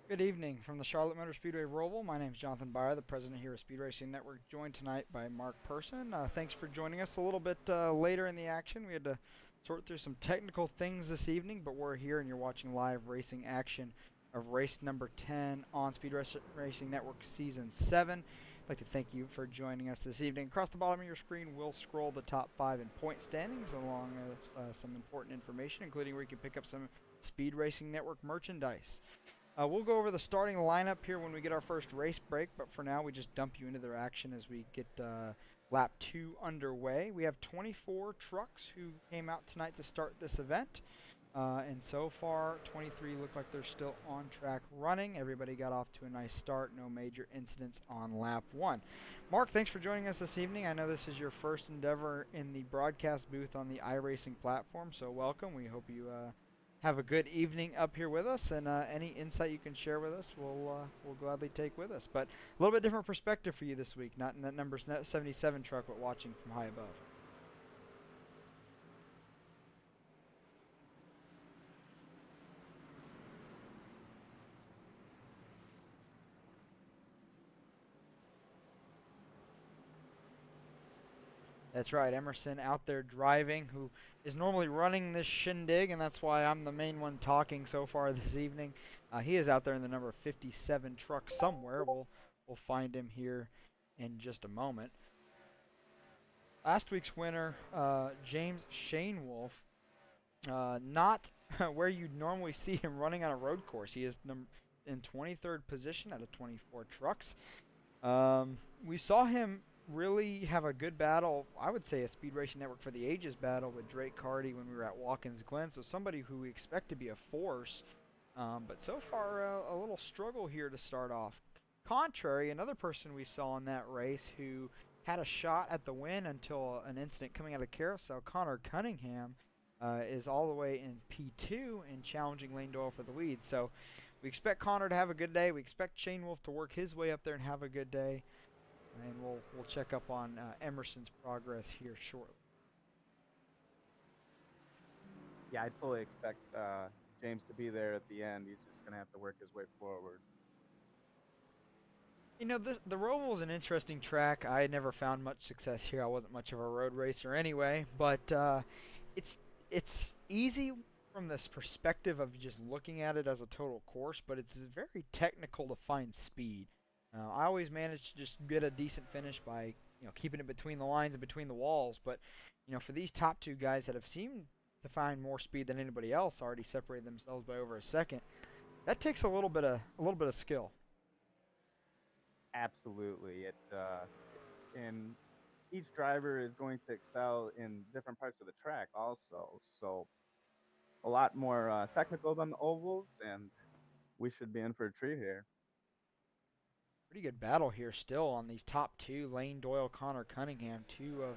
Good evening from the Charlotte Motor Speedway Roval. My name is Jonathan Byer, the president here at Speed Racing Network, joined tonight by Mark Person. Thanks for joining us a little bit later in the action. We had to sort through some technical things this evening, but we're here and you're watching live racing action of race number 10 on Speed Racing Network Season 7. I'd like to thank you for joining us this evening. Across the bottom of your screen, we'll scroll the top 5 in point standings along with some important information, including where you can pick up some Speed Racing Network merchandise. We'll go over the starting lineup here when we get our first race break, but for now we just dump you into their action as we get lap 2 underway. We have 24 trucks who came out tonight to start this event, and so far 23 look like they're still on track running. Everybody got off to a nice start, no major incidents on lap 1. Mark, thanks for joining us this evening. I know this is your first endeavor in the broadcast booth on the iRacing platform, so welcome. We hope you have a good evening up here with us, and any insight you can share with us, we'll gladly take with us. But a little bit different perspective for you this week, not in that number 77 truck, but watching from high above. That's right, Emerson out there driving, who is normally running this shindig, and that's why I'm the main one talking so far this evening. He is out there in the number 57 truck somewhere. We'll find him here in just a moment. Last week's winner, James Shanewoolf, not where you'd normally see him running on a road course. He is in 23rd position out of 24 trucks. We saw him really have a good battle, I would say a Speed Racing Network for the Ages battle with Drake Carty when we were at Watkins Glen, so somebody who we expect to be a force, but so far a little struggle here to start off. Contrary, another person we saw in that race who had a shot at the win until an incident coming out of carousel, Connor Cunningham, is all the way in P2 and challenging Lane Doyle for the lead. So we expect Connor to have a good day. We expect Shane Wolf to work his way up there and have a good day. And we'll check up on Emerson's progress here shortly. Yeah, I fully expect James to be there at the end. He's just going to have to work his way forward. You know, the Roval is an interesting track. I never found much success here. I wasn't much of a road racer anyway, but it's it's easy from this perspective of just looking at it as a total course, but it's very technical to find speed. I always manage to just get a decent finish by keeping it between the lines and between the walls, but for these top two guys that have seemed to find more speed than anybody else, already separated themselves by over a second, that takes a little bit of skill. Absolutely. And each driver is going to excel in different parts of the track also. So a lot more technical than the ovals, and we should be in for a treat here. Pretty good battle here still on these top two, Lane Doyle, Connor Cunningham, two of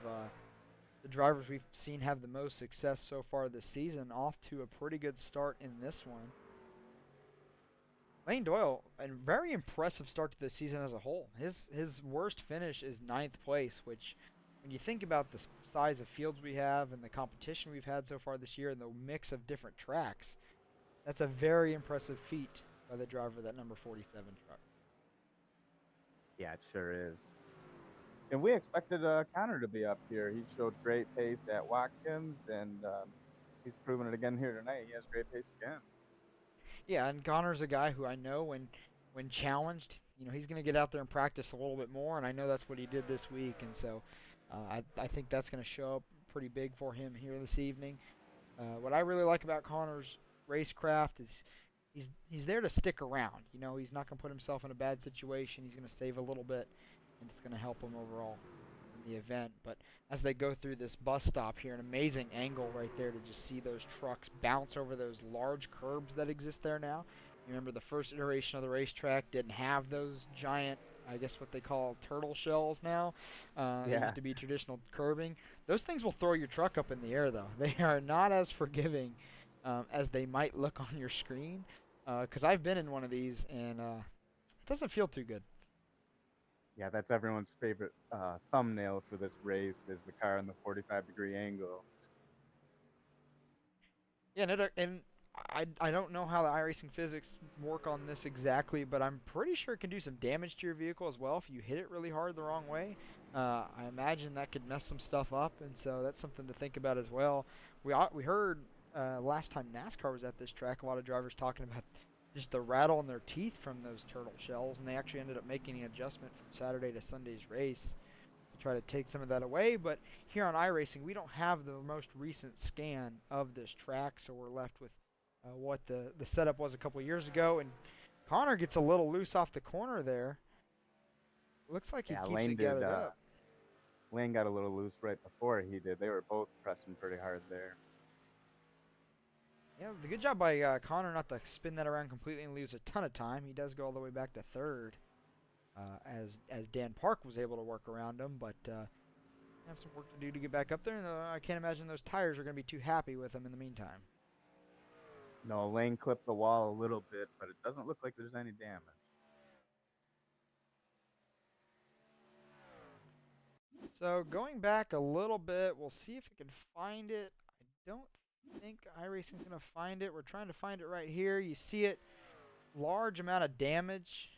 the drivers we've seen have the most success so far this season, off to a pretty good start in this one. Lane Doyle, a very impressive start to the season as a whole. His worst finish is ninth place, which when you think about the size of fields we have and the competition we've had so far this year and the mix of different tracks, that's a very impressive feat by the driver of that number 47 truck. Yeah, it sure is. And we expected Connor to be up here. He showed great pace at Watkins, and he's proven it again here tonight. He has great pace again. Yeah, and Connor's a guy who I know when challenged, he's going to get out there and practice a little bit more, and I know that's what he did this week, and so I think that's going to show up pretty big for him here this evening. What I really like about Connor's racecraft is he's there to stick around. He's not going to put himself in a bad situation. He's going to save a little bit, and it's going to help him overall in the event. But as they go through this bus stop here, an amazing angle right there to just see those trucks bounce over those large curbs that exist there now. You remember the first iteration of the racetrack didn't have those giant, I guess what they call turtle shells now. It Yeah. used to be traditional curbing. Those things will throw your truck up in the air, though. They are not as forgiving as they might look on your screen. Because I've been in one of these, and it doesn't feel too good. Yeah, that's everyone's favorite thumbnail for this race is the car in the 45-degree angle. Yeah, and I don't know how the iRacing physics work on this exactly, but I'm pretty sure it can do some damage to your vehicle as well if you hit it really hard the wrong way. I imagine that could mess some stuff up, and so that's something to think about as well. We heard last time NASCAR was at this track, a lot of drivers talking about just the rattle in their teeth from those turtle shells, and they actually ended up making an adjustment from Saturday to Sunday's race to try to take some of that away. But here on iRacing, we don't have the most recent scan of this track, so we're left with what the setup was a couple years ago. And Connor gets a little loose off the corner there. Looks like he Yeah, keeps it gathered up. Lane got a little loose right before he did. They were both pressing pretty hard there. Yeah, the good job by Connor not to spin that around completely and lose a ton of time. He does go all the way back to third, as Dan Park was able to work around him, but have some work to do to get back up there. And I can't imagine those tires are going to be too happy with him in the meantime. No, Lane clipped the wall a little bit, but it doesn't look like there's any damage. So going back a little bit, we'll see if we can find it. I don't think iRacing's going to find it. We're trying to find it right here. You see it, large amount of damage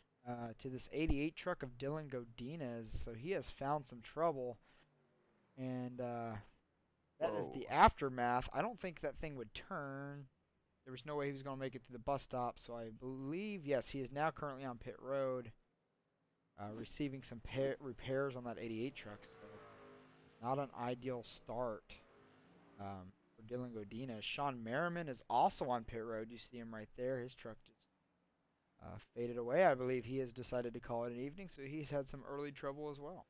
to this 88 truck of Dylan Godinez. So he has found some trouble. And that is the aftermath. I don't think that thing would turn. There was no way he was going to make it to the bus stop. So I believe, yes, he is now currently on pit road, receiving some repairs on that 88 truck. So not an ideal start for Dylan Godinez. Sean Merriman is also on pit road. You see him right there. His truck just faded away. I believe he has decided to call it an evening, so he's had some early trouble as well.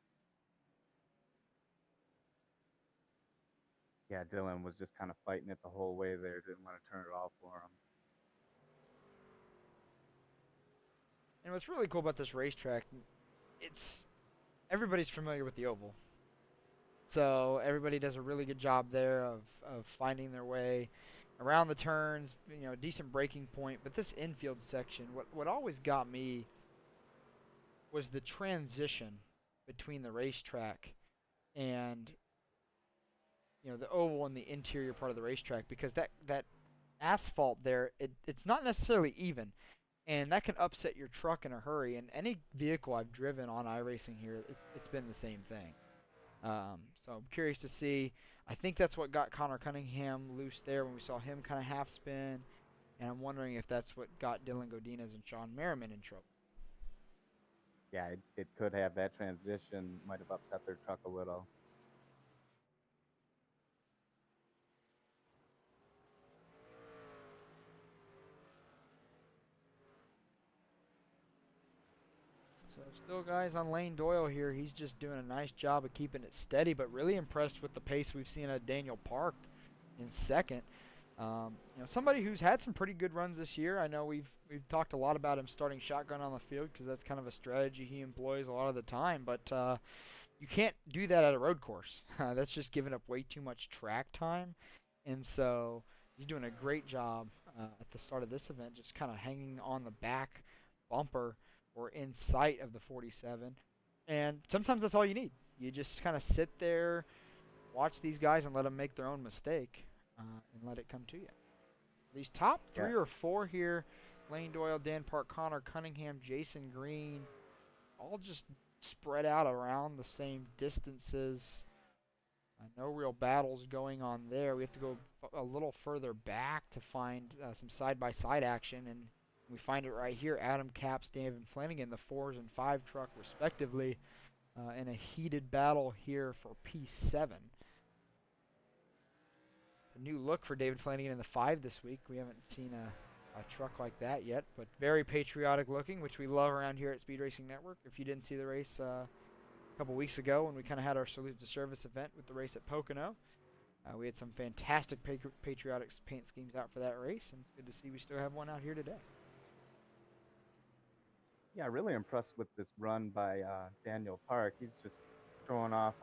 Yeah, Dylan was just kind of fighting it the whole way there. Didn't want to turn it off for him. And what's really cool about this racetrack, everybody's familiar with the oval. So everybody does a really good job there of finding their way around the turns, a decent braking point. But this infield section, what always got me was the transition between the racetrack and the oval and the interior part of the racetrack, because that asphalt there, it's not necessarily even, and that can upset your truck in a hurry. And any vehicle I've driven on iRacing here, it's been the same thing. So I'm curious to see. I think that's what got Connor Cunningham loose there when we saw him kind of half spin, and I'm wondering if that's what got Dylan Godinez and Sean Merriman in trouble. Yeah, it could have. That transition might have upset their truck a little. So still guys on Lane Doyle here. He's just doing a nice job of keeping it steady, but really impressed with the pace we've seen at Daniel Park in second. Somebody who's had some pretty good runs this year. I know we've talked a lot about him starting shotgun on the field because that's kind of a strategy he employs a lot of the time, but you can't do that at a road course. That's just giving up way too much track time, and so he's doing a great job at the start of this event, just kind of hanging on the back bumper or in sight of the 47. And sometimes that's all you need. You just kind of sit there, watch these guys, and let them make their own mistake and let it come to you. These top 3 or 4 here, Lane Doyle, Dan Park, Connor Cunningham, Jason Green, all just spread out around the same distances. No real battles going on there. We have to go a little further back to find some side-by-side action, and we find it right here. Adam Capps, David Flanagan, the 4s and 5 truck respectively, in a heated battle here for P7. A new look for David Flanagan in the 5 this week. We haven't seen a truck like that yet, but very patriotic looking, which we love around here at Speed Racing Network. If you didn't see the race a couple weeks ago when we kind of had our Salute to Service event with the race at Pocono, we had some fantastic patriotic paint schemes out for that race, and it's good to see we still have one out here today. Yeah, really impressed with this run by Daniel Park. He's just showing off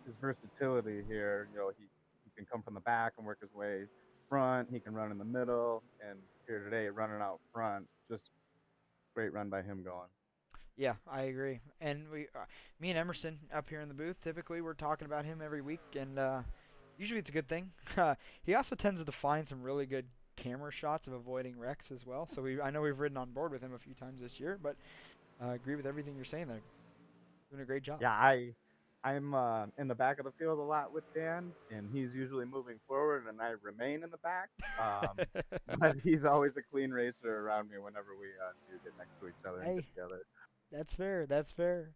his versatility here. He can come from the back and work his way front. He can run in the middle, and here today, running out front, just great run by him going. Yeah, I agree. And me and Emerson up here in the booth, typically we're talking about him every week, and usually it's a good thing. He also tends to find some really good camera shots of avoiding wrecks as well. So I know we've ridden on board with him a few times this year, but I agree with everything you're saying there. Doing a great job. Yeah, I'm in the back of the field a lot with Dan, and he's usually moving forward, and I remain in the back. But he's always a clean racer around me whenever we do get next to each other and get Hey, together. that's fair. That's fair.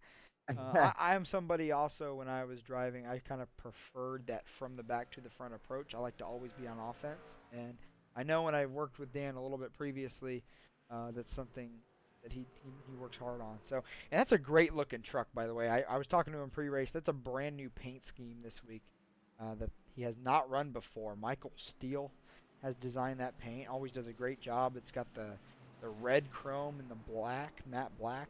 I am somebody also, when I was driving, I kind of preferred that from the back to the front approach. I like to always be on offense. And I know when I worked with Dan a little bit previously, that's something that he works hard on. So, and that's a great looking truck, by the way. I was talking to him pre-race. That's a brand new paint scheme this week that he has not run before. Michael Steele has designed that paint. Always does a great job. It's got the red chrome and the black, matte black.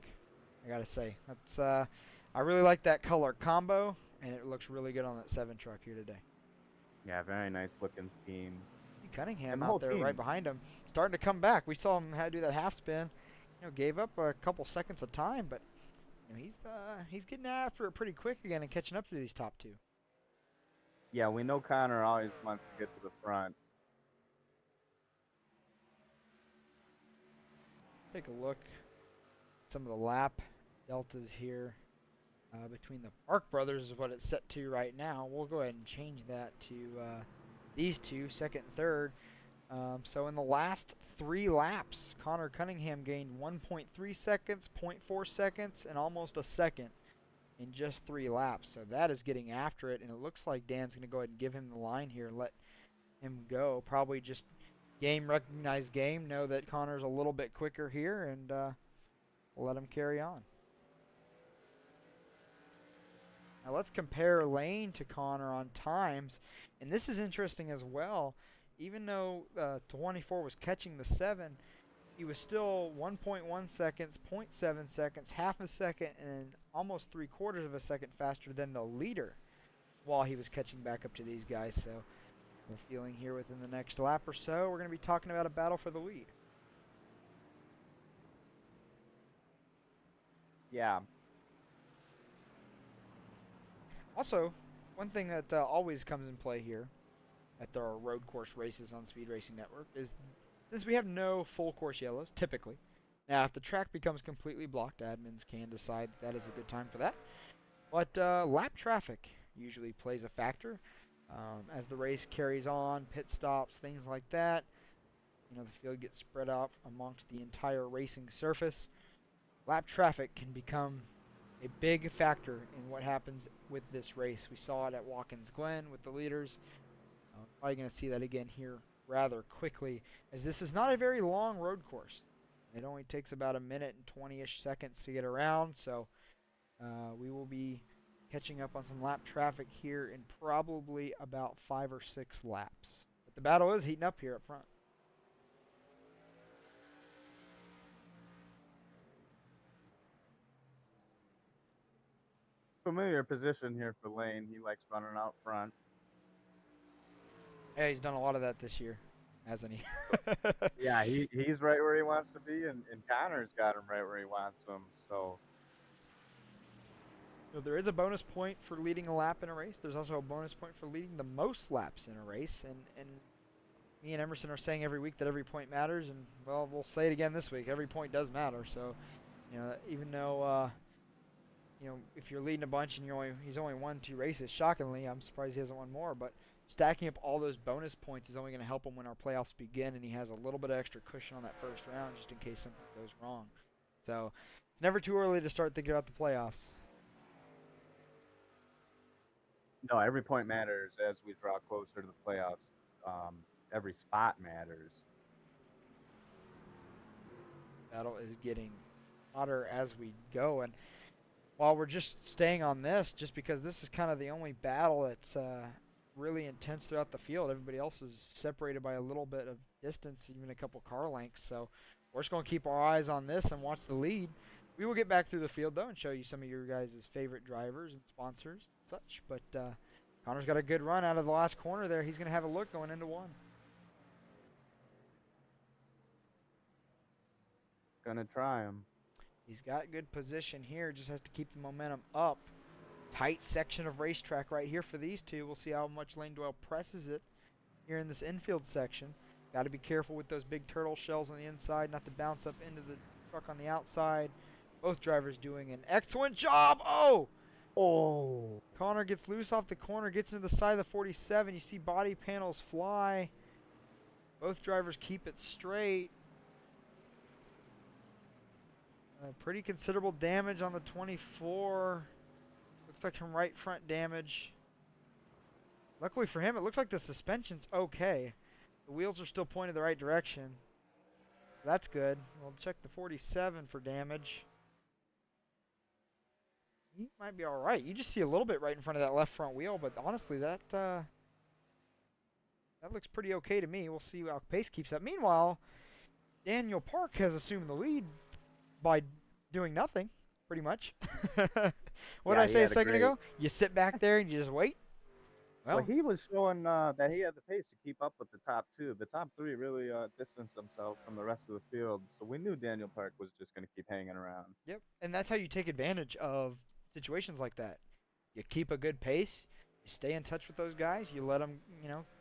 I gotta say, that's I really like that color combo, and it looks really good on that 7 truck here today. Yeah, very nice looking scheme. Cunningham And the out whole there team. right behind him, starting to come back. We saw him had to do that half spin. Gave up a couple seconds of time, but he's getting after it pretty quick again and catching up to these top 2. Yeah, we know Connor always wants to get to the front. Take a look at some of the lap deltas here between the Park brothers is what it's set to right now. We'll go ahead and change that to these two, second and third. So in the last 3 laps, Connor Cunningham gained 1.3 seconds, 0.4 seconds, and almost a second in just 3 laps. So that is getting after it, and it looks like Dan's going to go ahead and give him the line here and let him go. Probably just game recognized game, know that Connor's a little bit quicker here, and we'll let him carry on. Now let's compare Lane to Connor on times, and this is interesting as well. Even though 24 was catching the 7, he was still 1.1 seconds, 0.7 seconds, half a second, and almost 3/4 of a second faster than the leader while he was catching back up to these guys. So we're feeling here within the next lap or so, we're going to be talking about a battle for the lead. Yeah. Also, one thing that always comes in play here at our road course races on Speed Racing Network is since we have no full course yellows, typically. Now, if the track becomes completely blocked, admins can decide that is a good time for that. But lap traffic usually plays a factor as the race carries on, pit stops, things like that. The field gets spread out amongst the entire racing surface. Lap traffic can become a big factor in what happens with this race. We saw it at Watkins Glen with the leaders. Probably going to see that again here rather quickly, as this is not a very long road course. It only takes about a minute and 20-ish seconds to get around, so we will be catching up on some lap traffic here in probably about 5 or 6 laps. But the battle is heating up here up front. Familiar position here for Lane. He likes running out front. Yeah, he's done a lot of that this year, hasn't he? Yeah, he's right where he wants to be, and Connor's got him right where he wants him. So there is a bonus point for leading a lap in a race. There's also a bonus point for leading the most laps in a race. And me and Emerson are saying every week that every point matters, and well, we'll say it again this week. Every point does matter. So, even though if you're leading a bunch and he's only won 2 races, shockingly, I'm surprised he hasn't won more, but stacking up all those bonus points is only going to help him when our playoffs begin, and he has a little bit of extra cushion on that first round just in case something goes wrong. So it's never too early to start thinking about the playoffs. no, every point matters as we draw closer to the playoffs. Every spot matters. Battle is getting hotter as we go, and while we're just staying on this, just because this is kind of the only battle that's really intense throughout the field. Everybody else is separated by a little bit of distance, even a couple car lengths. So we're just going to keep our eyes on this and watch the lead. We will get back through the field, though, and show you some of your guys' favorite drivers and sponsors and such. But Connor's got a good run out of the last corner there. He's going to have a look going into 1. Gonna try him. He's got good position here. Just has to keep the momentum up. Tight section of racetrack right here for these two. We'll see how much Lane Doyle presses it here in this infield section. Got to be careful with those big turtle shells on the inside, not to bounce up into the truck on the outside. Both drivers doing an excellent job. Oh! Oh, Connor gets loose off the corner, gets into the side of the 47. You see body panels fly. Both drivers keep it straight. Pretty considerable damage on the 24. Looks like some right front damage. Luckily for him, it looks like the suspension's okay. The wheels are still pointed the right direction. That's good. We'll check the 47 for damage. He might be alright. You just see a little bit right in front of that left front wheel, but honestly, that looks pretty okay to me. We'll see how pace keeps up. Meanwhile, Daniel Park has assumed the lead by doing nothing, pretty much. What did I say a second ago? You sit back there and you just wait? well, he was showing that he had the pace to keep up with the top two. The top three really distanced themselves from the rest of the field, so we knew Daniel Park was just going to keep hanging around. Yep, and that's how you take advantage of situations like that. You keep a good pace, you stay in touch with those guys, you let them,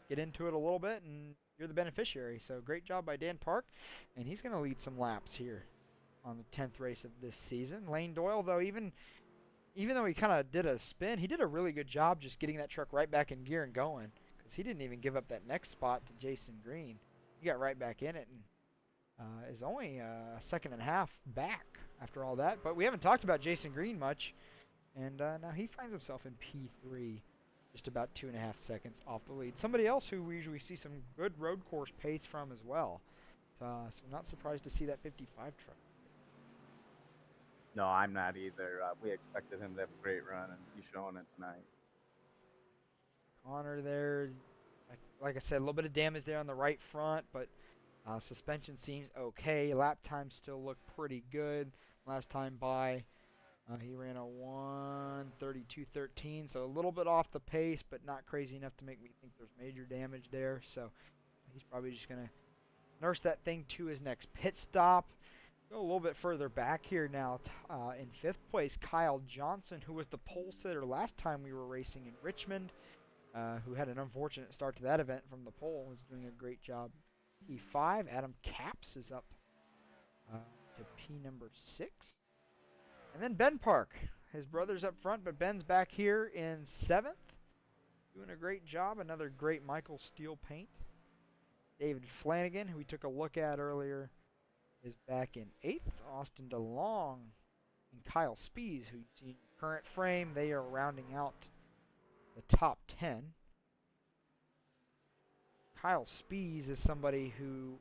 get into it a little bit, and you're the beneficiary. So great job by Dan Park, and he's going to lead some laps here on the 10th race of this season. Lane Doyle, though, even though he kind of did a spin, he did a really good job just getting that truck right back in gear and going, because he didn't even give up that next spot to Jason Green. He got right back in it and is only a second and a half back after all that. But we haven't talked about Jason Green much, and now he finds himself in P3, just about 2.5 seconds off the lead. Somebody else who we usually see some good road course pace from as well. So not surprised to see that 55 truck. No, I'm not either. We expected him to have a great run, and he's showing it tonight. Connor there, like I said, a little bit of damage there on the right front, but suspension seems okay. Lap times still look pretty good. Last time by, he ran a 1:32.13, so a little bit off the pace, but not crazy enough to make me think there's major damage there. So he's probably just going to nurse that thing to his next pit stop. Go a little bit further back here now. In 5th place, Kyle Johnson, who was the pole sitter last time we were racing in Richmond, who had an unfortunate start to that event from the pole, was doing a great job. P5, Adam Capps is up to P number 6. And then Ben Park. His brother's up front, but Ben's back here in 7th. Doing a great job. Another great Michael Steele paint. David Flanagan, who we took a look at earlier, is back in 8th. Austin DeLong and Kyle Spees, who you see in current frame, they are rounding out the top 10. Kyle Spees is somebody who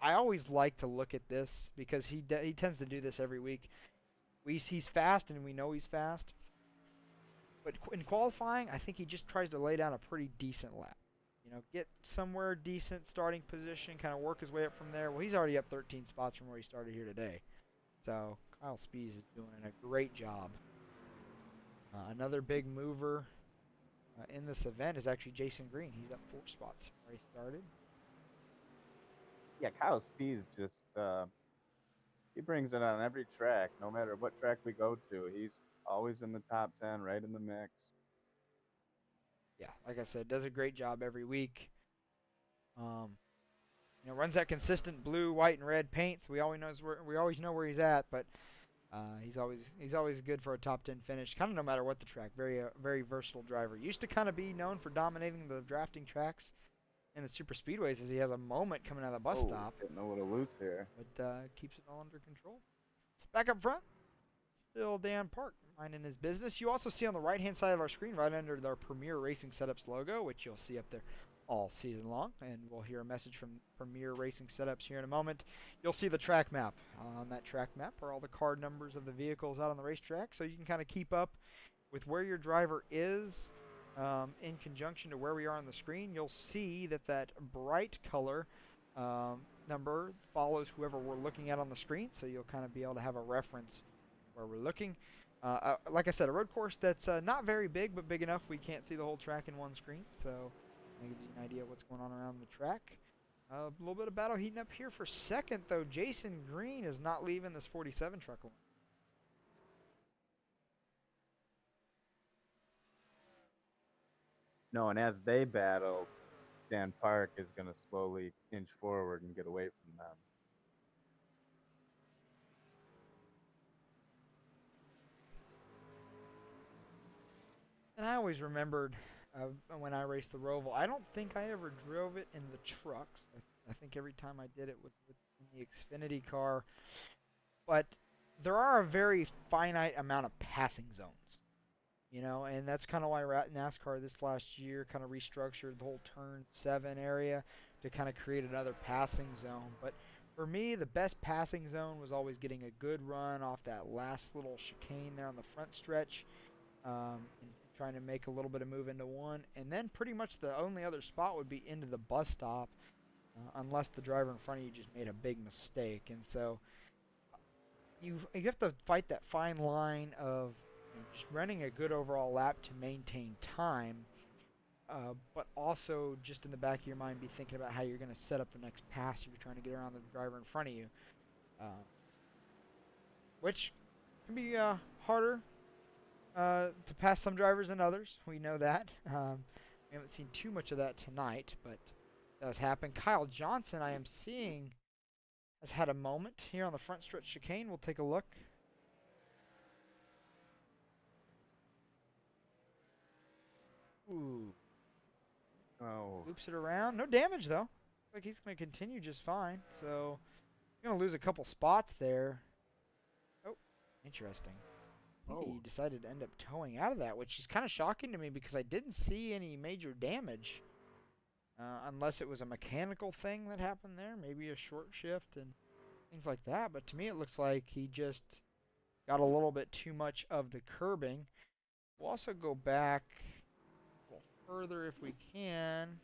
I always like to look at this because he tends to do this every week. He's fast, and we know he's fast. But in qualifying, I think he just tries to lay down a pretty decent lap. Get somewhere decent starting position, kind of work his way up from there. Well, he's already up 13 spots from where he started here today. So Kyle Spees is doing a great job. Another big mover in this event is actually Jason Green. He's up 4 spots from where he started. Yeah, Kyle Spees just he brings it on every track, no matter what track we go to. He's always in the top 10, right in the mix. Yeah, like I said, does a great job every week. Runs that consistent blue, white, and red paint, so we always know where he's at. But he's always good for a top 10 finish, kind of no matter what the track. Very versatile driver. Used to kind of be known for dominating the drafting tracks in the super speedways, as he has a moment coming out of the bus stop. Getting a little loose here, but keeps it all under control. Back up front, still Dan Park minding his business. You also see on the right-hand side of our screen, right under our Premier Racing Setups logo, which you'll see up there all season long, and we'll hear a message from Premier Racing Setups here in a moment. You'll see the track map. On that track map are all the card numbers of the vehicles out on the racetrack, so you can kind of keep up with where your driver is in conjunction to where we are on the screen. You'll see that bright color number follows whoever we're looking at on the screen, so you'll kind of be able to have a reference where we're looking. Like I said, a road course that's not very big, but big enough we can't see the whole track in one screen, so that gives you an idea of what's going on around the track. A little bit of battle heating up here for second, though. Jason Green is not leaving this 47 truck alone. No, and as they battle, Dan Park is going to slowly inch forward and get away from them. And I always remembered when I raced the Roval, I don't think I ever drove it in the trucks. I think every time I did it was in the Xfinity car. But there are a very finite amount of passing zones, and that's kind of why NASCAR this last year kind of restructured the whole turn 7 area to kind of create another passing zone. But for me, the best passing zone was always getting a good run off that last little chicane there on the front stretch, and trying to make a little bit of move into one. And then pretty much the only other spot would be into the bus stop, unless the driver in front of you just made a big mistake. And so you have to fight that fine line of just running a good overall lap to maintain time, but also just in the back of your mind be thinking about how you're going to set up the next pass if you're trying to get around the driver in front of you, which can be harder to pass some drivers than others. We know that. We haven't seen too much of that tonight, but it does happen. Kyle Johnson, I am seeing, has had a moment here on the front stretch chicane. We'll take a look. Ooh. Oh. Loops it around. No damage, though. Looks like he's going to continue just fine. So, he's going to lose a couple spots there. Oh, interesting. I think he decided to end up towing out of that, which is kind of shocking to me because I didn't see any major damage. Unless it was a mechanical thing that happened there. Maybe a short shift and things like that. But to me, it looks like he just got a little bit too much of the curbing. We'll also go back a little further if we can.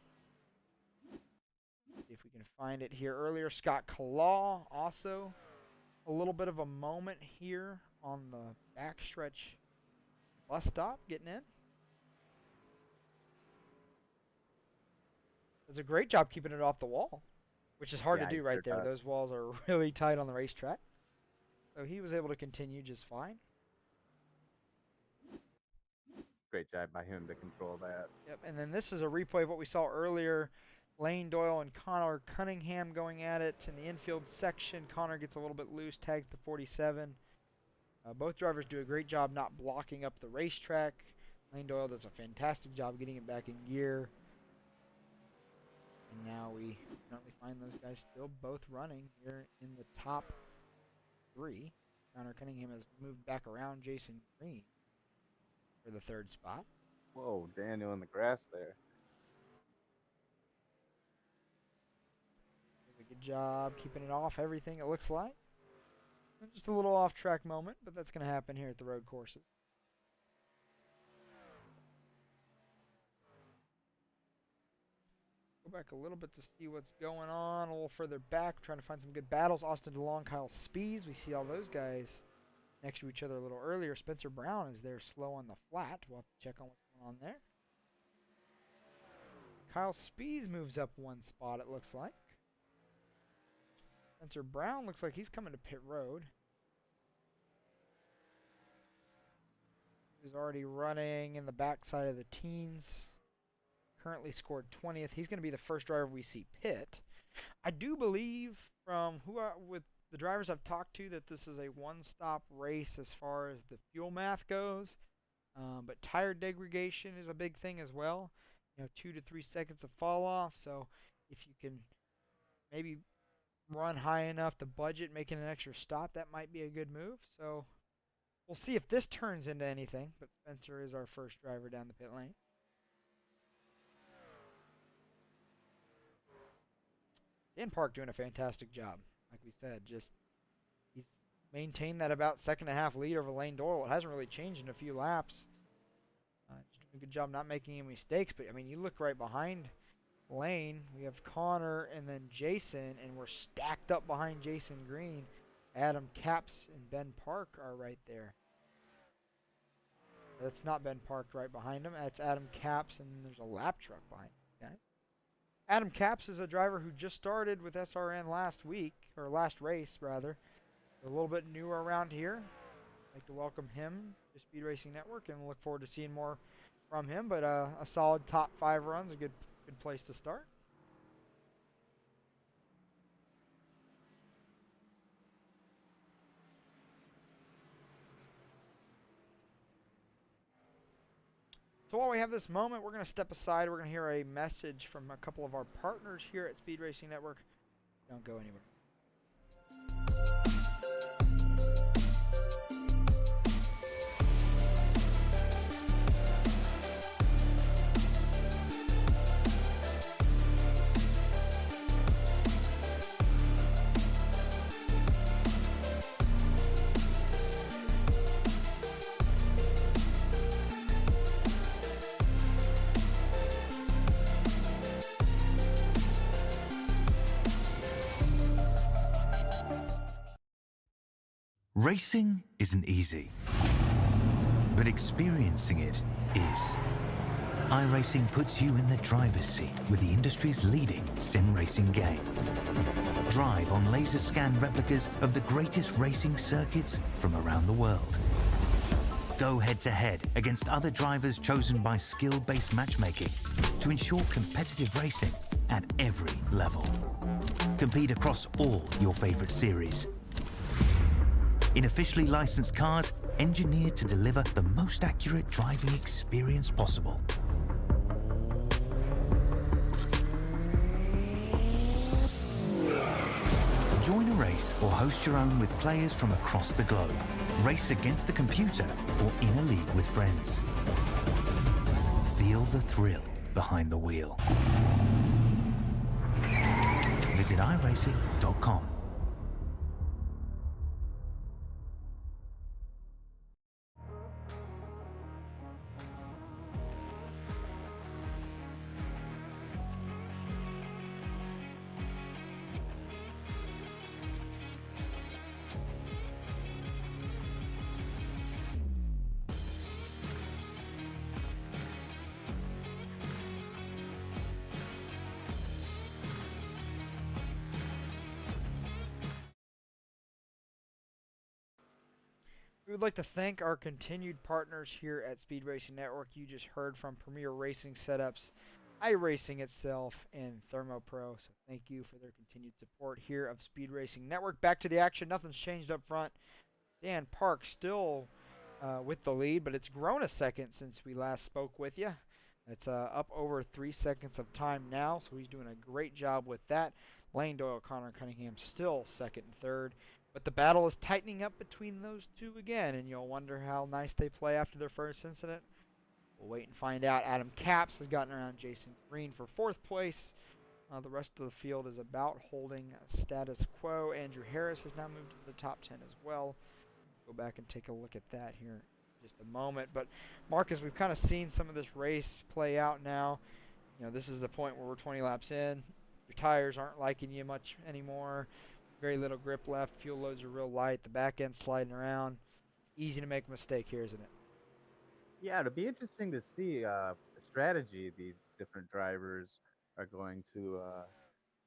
See if we can find it here earlier. Scott Kalaw also a little bit of a moment here on the backstretch bus stop getting in. Does a great job keeping it off the wall, which is hard to do right there. Those walls are really tight on the racetrack. So he was able to continue just fine. Great job by him to control that. Yep, and then this is a replay of what we saw earlier. Lane Doyle and Connor Cunningham going at it in the infield section. Connor gets a little bit loose, tags the 47. Both drivers do a great job not blocking up the racetrack. Lane Doyle does a fantastic job getting it back in gear. And now we currently find those guys still both running here in the top 3. Connor Cunningham has moved back around Jason Green for the 3rd spot. Whoa, Daniel in the grass there. Did a good job keeping it off everything, it looks like. Just a little off-track moment, but that's going to happen here at the road courses. Go back a little bit to see what's going on. A little further back, trying to find some good battles. Austin DeLong, Kyle Spees. We see all those guys next to each other a little earlier. Spencer Brown is there slow on the flat. We'll have to check on what's going on there. Kyle Spees moves up 1 spot, it looks like. Spencer Brown looks like he's coming to pit road. He's already running in the backside of the teens. Currently scored 20th. He's going to be the first driver we see pit. I do believe from with the drivers I've talked to that this is a one-stop race as far as the fuel math goes. But tire degradation is a big thing as well. 2 to 3 seconds of fall off. So if you can maybe run high enough to budget making an extra stop, that might be a good move. So we'll see if this turns into anything. But Spencer is our first driver down the pit lane. Dan Park doing a fantastic job. Like we said, just he's maintained that about 2.5 lead over Lane Doyle. It hasn't really changed in a few laps. Just doing a good job not making any mistakes. But, I mean, you look right behind Lane. We have Connor and then Jason, and we're stacked up behind Jason Green. Adam Capps and Ben Park are right there. That's not Ben Park right behind him. That's Adam Capps, and there's a lap truck behind him. Okay? Adam Capps is a driver who just started with SRN last week, or last race, rather. A little bit newer around here. I'd like to welcome him to Speed Racing Network, and look forward to seeing more from him. But a solid top 5 run's a good place to start. So while we have this moment, we're going to step aside. We're going to hear a message from a couple of our partners here at Speed Racing Network. Don't go anywhere. Racing isn't easy, but experiencing it is. iRacing puts you in the driver's seat with the industry's leading sim racing game. Drive on laser scan replicas of the greatest racing circuits from around the world. Go head-to-head against other drivers chosen by skill-based matchmaking to ensure competitive racing at every level. Compete across all your favorite series. In officially licensed cars, engineered to deliver the most accurate driving experience possible. Join a race or host your own with players from across the globe. Race against the computer or in a league with friends. Feel the thrill behind the wheel. Visit iRacing.com. We would like to thank our continued partners here at Speed Racing Network. You just heard from Premier Racing Setups, iRacing itself, and ThermoPro. So thank you for their continued support here of Speed Racing Network. Back to the action. Nothing's changed up front. Dan Park still with the lead, but it's grown a second since we last spoke with you. It's up over 3 seconds of time now, so he's doing a great job with that. Lane Doyle, Connor Cunningham still second and third. But the battle is tightening up between those two again, and you'll wonder how nice they play after their first incident. We'll wait and find out. Adam Capps has gotten around Jason Green for 4th place. The rest of the field is about holding status quo. Andrew Harris has now moved to the top 10 as well. Go back and take a look at that here in just a moment. But Marcus, we've kind of seen some of this race play out now. You know, this is the point where we're 20 laps in. Your tires aren't liking you much anymore. Very little grip left. Fuel loads are real light. The back end sliding around. Easy to make a mistake here, isn't it? Yeah, it'll be interesting to see the strategy these different drivers are going to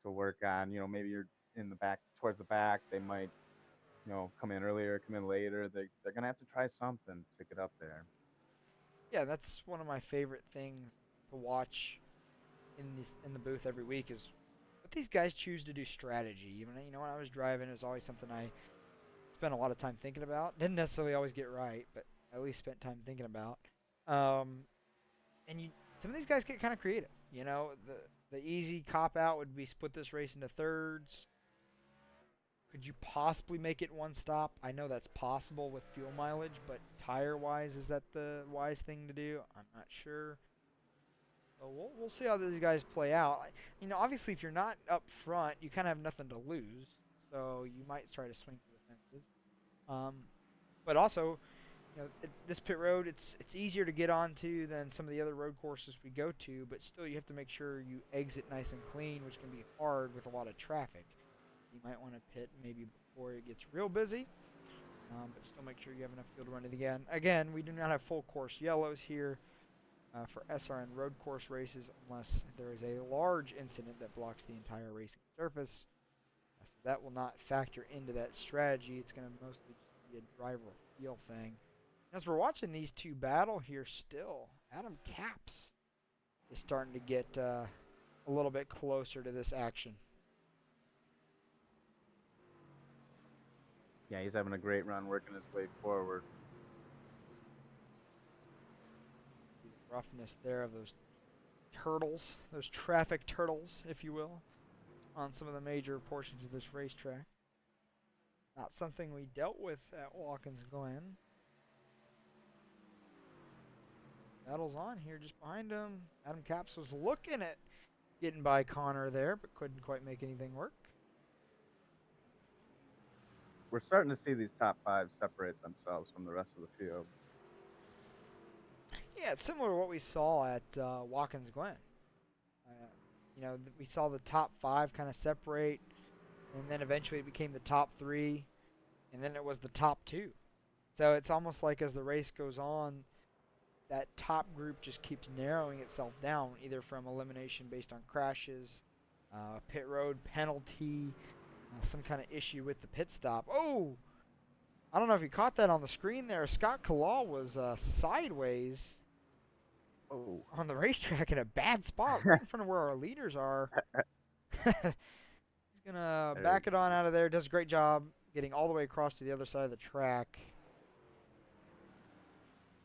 work on. You know, maybe you're in the back, towards the back. They might, you know, come in earlier, come in later. They're gonna have to try something to get up there. Yeah, that's one of my favorite things to watch in the booth every week is what these guys choose to do strategy. Even you know, when I was driving, it was always something I spent a lot of time thinking about. Didn't necessarily always get right, but at least spent time thinking about. And some of these guys get kind of creative. You know, the easy cop out would be split this race into thirds. Could you possibly make it one stop? I know that's possible with fuel mileage, but tire-wise, is that the wise thing to do? I'm not sure. So we'll see how these guys play out. You know, obviously, if you're not up front, you kind of have nothing to lose. So you might try to swing for the fences. But also, you know, this pit road, it's easier to get onto than some of the other road courses we go to. But still, you have to make sure you exit nice and clean, which can be hard with a lot of traffic. You might want to pit maybe before it gets real busy. But still make sure you have enough fuel to run it again. Again, we do not have full course yellows here. For SRN road course races unless there is a large incident that blocks the entire racing surface. So that will not factor into that strategy. It's going to mostly just be a driver feel thing. As we're watching these two battle here still, Adam Capps is starting to get a little bit closer to this action. Yeah, he's having a great run, working his way forward. roughness there of those turtles, those traffic turtles, if you will, on some of the major portions of this racetrack. Not something we dealt with at Watkins Glen. Battle's on here just behind him. Adam Capps was looking at getting by Connor there, but couldn't quite make anything work. We're starting to see these top 5 separate themselves from the rest of the field. Yeah, it's similar to what we saw at Watkins Glen. You know, we saw the top 5 kind of separate, and then eventually it became the top 3, and then it was the top 2. So it's almost like as the race goes on, that top group just keeps narrowing itself down, either from elimination based on crashes, pit road penalty, some kind of issue with the pit stop. Oh! I don't know if you caught that on the screen there. Scott Kalal was sideways on the racetrack in a bad spot, right in front of where our leaders are. He's going to back it on out of there. Does a great job getting all the way across to the other side of the track.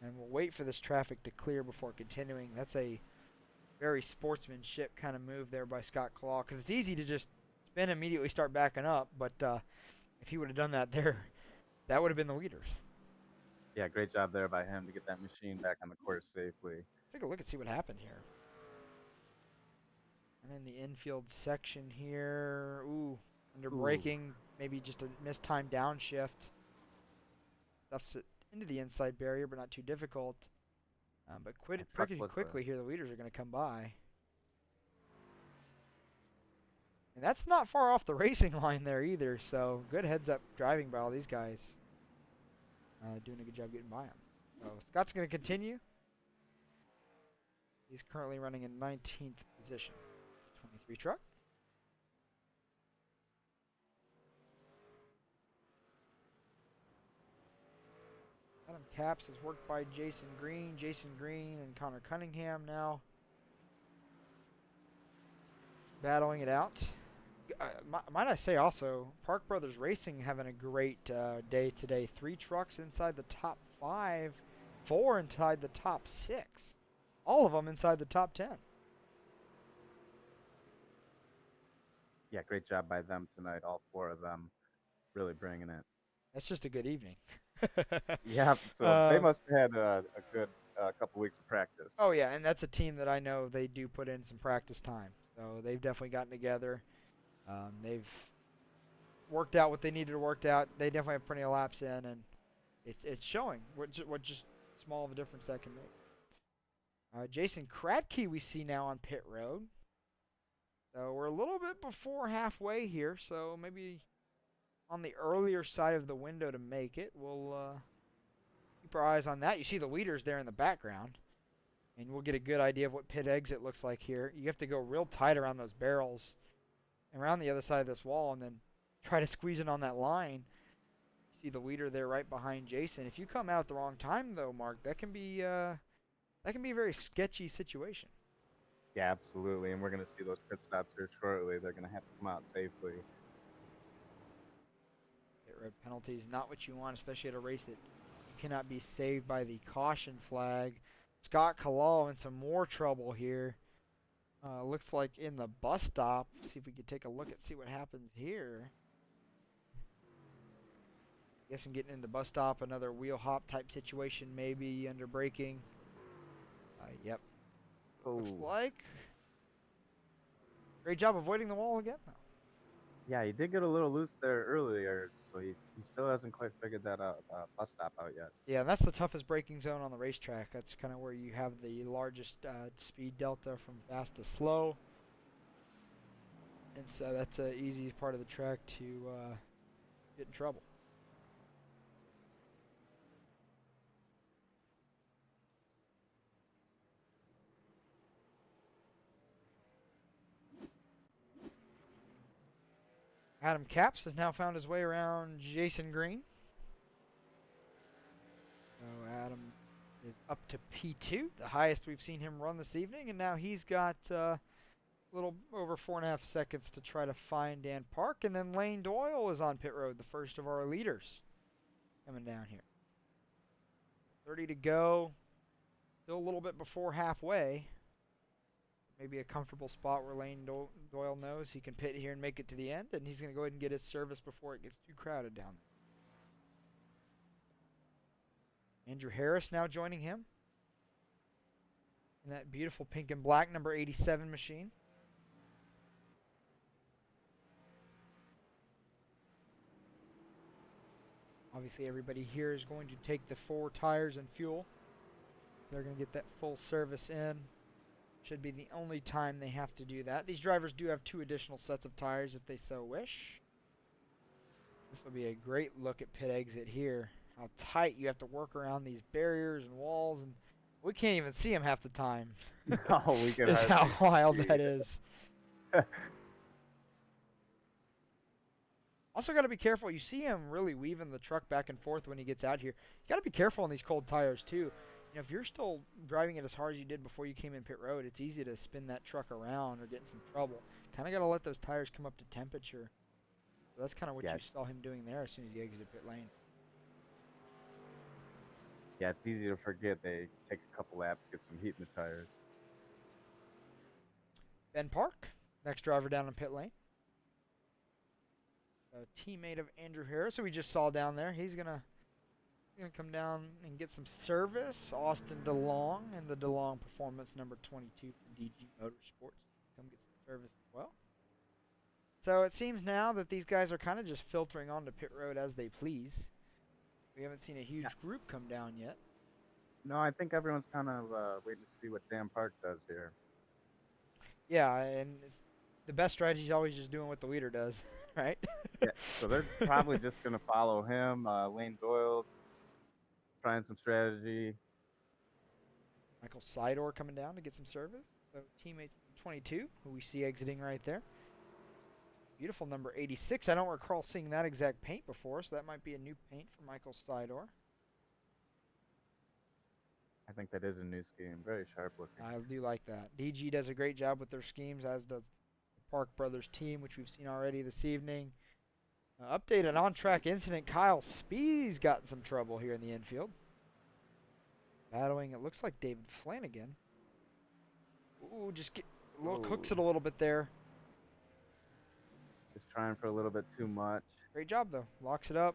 And we'll wait for this traffic to clear before continuing. That's a very sportsmanship kind of move there by Scott Kalal, because it's easy to just spin and immediately start backing up, but if he would have done that there, that would have been the leaders. Yeah, great job there by him to get that machine back on the course safely. Take a look and see what happened here. And in the infield section here, under braking, maybe just a mistimed downshift. Stuffs it into the inside barrier, but not too difficult. But pretty quickly here, the leaders are going to come by. And that's not far off the racing line there either, so good heads-up driving by all these guys. Doing a good job getting by him. So Scott's going to continue. He's currently running in 19th position. 23 truck. Adam Capps is worked by Jason Green. Jason Green and Connor Cunningham now battling it out. Might I say also, Park Brothers Racing having a great day today. 3 trucks inside the top 5, 4 inside the top 6. All of them inside the top 10. Yeah, great job by them tonight. All 4 of them really bringing it. That's just a good evening. Yeah, so they must have had a good couple weeks of practice. Oh, yeah, and that's a team that I know they do put in some practice time. So they've definitely gotten together. They've worked out what they needed to work out. They definitely have plenty of laps in, and it's showing what just small of a difference that can make. Jason Kratke we see now on pit road. So we're a little bit before halfway here, so maybe on the earlier side of the window to make it. We'll keep our eyes on that. You see the leaders there in the background, and we'll get a good idea of what pit exit looks like here. You have to go real tight around those barrels, around the other side of this wall, and then try to squeeze it on that line. You see the leader there right behind Jason. If you come out at the wrong time, though, Mark, that can be a very sketchy situation. Yeah, absolutely, and we're going to see those pit stops here shortly. They're going to have to come out safely. Pit road penalty is not what you want, especially at a race that you cannot be saved by the caution flag. Scott Kalal in some more trouble here. Looks like in the bus stop. See if we can take a look and see what happens here. Guessing getting in the bus stop, another wheel hop type situation, maybe under braking. Yep. Looks like. Great job avoiding the wall again, though. Yeah, he did get a little loose there earlier, so he still hasn't quite figured that bus stop out yet. Yeah, and that's the toughest braking zone on the racetrack. That's kind of where you have the largest speed delta from fast to slow. And so that's an easy part of the track to get in trouble. Adam Capps has now found his way around Jason Green. So Adam is up to P2, the highest we've seen him run this evening, and now he's got a little over 4.5 seconds to try to find Dan Park, and then Lane Doyle is on pit road, the first of our leaders coming down here. 30 to go. Still a little bit before halfway. Maybe a comfortable spot where Lane Doyle knows he can pit here and make it to the end, and he's going to go ahead and get his service before it gets too crowded down there. Andrew Harris now joining him in that beautiful pink and black number 87 machine. Obviously everybody here is going to take the 4 tires and fuel. They're going to get that full service in. Should be the only time they have to do that. These drivers do have 2 additional sets of tires if they so wish. This will be a great look at pit exit here. How tight you have to work around these barriers and walls, and we can't even see them half the time. No, we can Is how wild that is. Also got to be careful. You see him really weaving the truck back and forth when he gets out here. You got to be careful on these cold tires too. You know, if you're still driving it as hard as you did before you came in pit road, it's easy to spin that truck around or get in some trouble. Kind of got to let those tires come up to temperature. So that's kind of what you saw him doing there as soon as he exited pit lane. Yeah, it's easy to forget. They take a couple laps, get some heat in the tires. Ben Park, next driver down in pit lane. A teammate of Andrew Harris, who we just saw down there. He's gonna come down and get some service. Austin DeLong and the DeLong Performance number 22 from DG Motorsports. Come get some service as well. So it seems now that these guys are kind of just filtering onto pit road as they please. We haven't seen a huge group come down yet. No, I think everyone's kind of waiting to see what Dan Park does here. Yeah, and the best strategy is always just doing what the leader does, right? Yeah, so they're probably just going to follow him. Lane Doyle trying some strategy. Michael Sidor coming down to get some service. So teammates 22, who we see exiting right there. Beautiful number 86. I don't recall seeing that exact paint before, so that might be a new paint for Michael Sidor. I think that is a new scheme. Very sharp looking. I do like that. DG does a great job with their schemes, as does the Park Brothers team, which we've seen already this evening. Update an on-track incident. Kyle Spees got in some trouble here in the infield. Battling, it looks like David Flanagan. Ooh, just get hooks it a little bit there. Just trying for a little bit too much. Great job, though. Locks it up.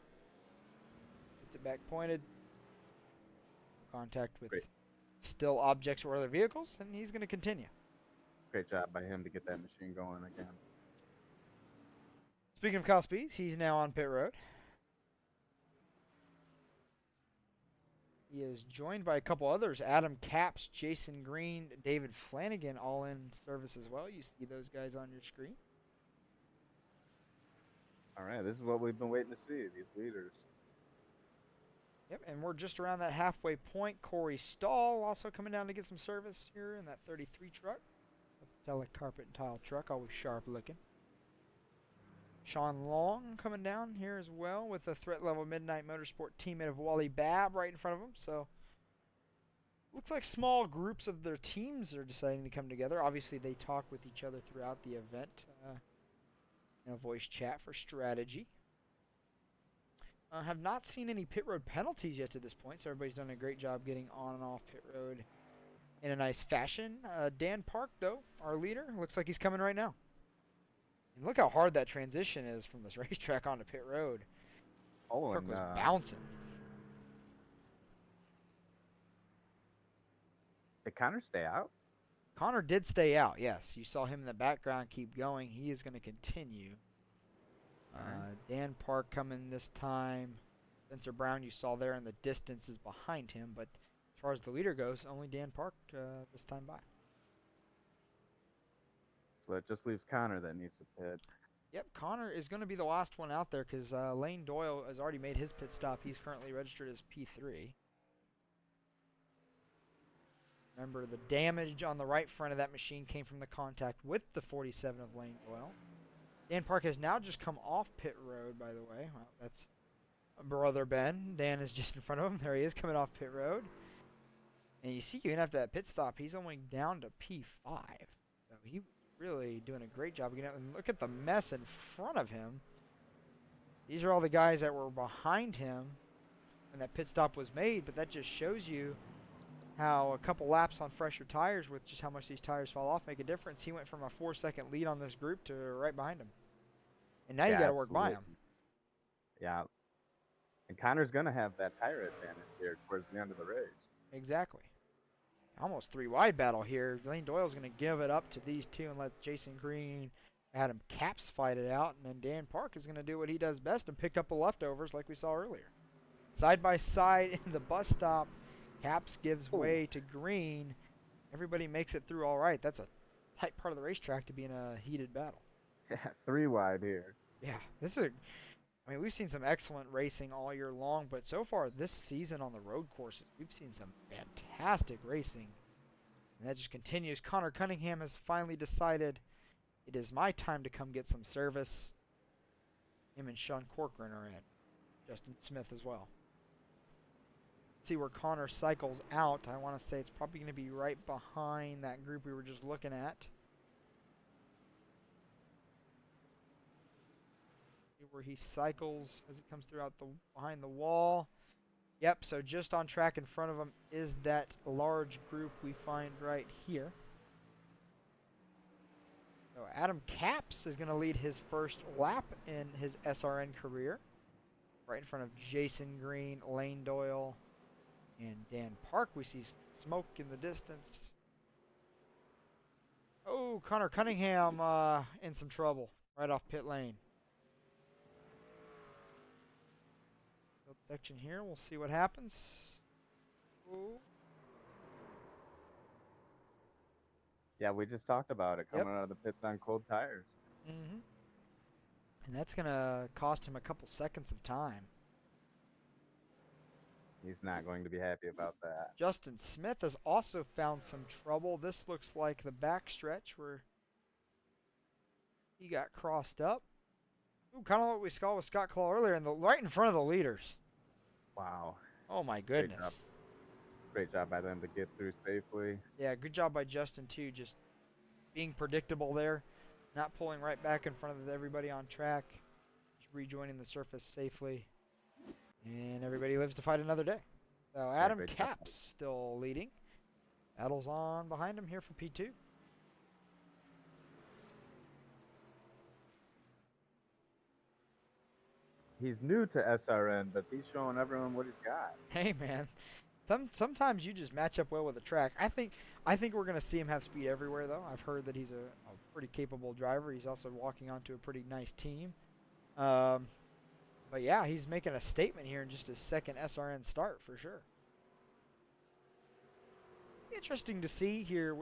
Gets it back pointed. Contact with still objects or other vehicles, and he's going to continue. Great job by him to get that machine going again. Speaking of Kyle Spees, he's now on pit road. He is joined by a couple others. Adam Capps, Jason Green, David Flanagan, all in service as well. You see those guys on your screen. All right, this is what we've been waiting to see, these leaders. Yep, and we're just around that halfway point. Corey Stahl also coming down to get some service here in that 33 truck. A metallic carpet and tile truck, always sharp looking. Sean Long coming down here as well with a threat level Midnight Motorsport teammate of Wally Babb right in front of him. So looks like small groups of their teams are deciding to come together. Obviously they talk with each other throughout the event in a voice chat for strategy. Have not seen any pit road penalties yet to this point, so everybody's done a great job getting on and off pit road in a nice fashion. Dan Park, though, our leader, looks like he's coming right now. And look how hard that transition is from this racetrack onto pit road. Oh, Park was bouncing. Did Connor stay out? Connor did stay out, yes. You saw him in the background keep going. He is going to continue. Dan Park coming this time. Spencer Brown you saw there in the distance is behind him, but as far as the leader goes, only Dan Park this time by. So it just leaves Connor that needs to pit. Yep, Connor is going to be the last one out there because Lane Doyle has already made his pit stop. He's currently registered as P3. Remember, the damage on the right front of that machine came from the contact with the 47 of Lane Doyle. Dan Park has now just come off pit road, by the way. Well, that's brother Ben. Dan is just in front of him. There he is, coming off pit road. And you see, even after that pit stop, he's only down to P5. So he really doing a great job. And look at the mess in front of him. These are all the guys that were behind him when that pit stop was made, but that just shows you how a couple laps on fresher tires with just how much these tires fall off make a difference. He went from a 4-second lead on this group to right behind him. And now you Yeah, got to work by him. absolutely. Yeah. And Connor's going to have that tire advantage here towards the end of the race. Exactly. Almost 3 wide battle here. Lane Doyle's going to give it up to these two and let Jason Green, Adam Capps fight it out. And then Dan Park is going to do what he does best and pick up the leftovers like we saw earlier. Side by side in the bus stop, Capps gives way to Green. Everybody makes it through all right. That's a tight part of the racetrack to be in a heated battle. Yeah, 3 wide here. Yeah, I mean, we've seen some excellent racing all year long, but so far this season on the road courses, we've seen some fantastic racing. And that just continues. Connor Cunningham has finally decided it is my time to come get some service. Him and Sean Corcoran are in. Justin Smith as well. See where Connor cycles out. I want to say it's probably going to be right behind that group we were just looking at. See where he cycles as he comes throughout behind the wall. Yep, so just on track in front of him is that large group we find right here. So Adam Capps is going to lead his first lap in his SRN career. Right in front of Jason Green, Lane Doyle, and Dan Park. We see smoke in the distance. Oh, Connor Cunningham in some trouble right off pit lane. Section here, we'll see what happens. Ooh. Yeah, we just talked about it coming out of the pits on cold tires. Mm-hmm. And that's going to cost him a couple seconds of time. He's not going to be happy about that. Justin Smith has also found some trouble. This looks like the back stretch where he got crossed up. Ooh, kind of what we saw with Scott Claw earlier, right in front of the leaders. Wow. Oh my goodness. Great job by them to get through safely. Yeah, good job by Justin too, just being predictable there, not pulling right back in front of everybody on track, just rejoining the surface safely, and everybody lives to fight another day. So Adam Capps still leading. Battle's on behind him here for P2. He's new to SRN, but he's showing everyone what he's got. Hey man, sometimes you just match up well with the track. I think we're gonna see him have speed everywhere though. I've heard that he's a pretty capable driver. He's also walking onto a pretty nice team. But yeah, he's making a statement here in just his second SRN start for sure. Interesting to see here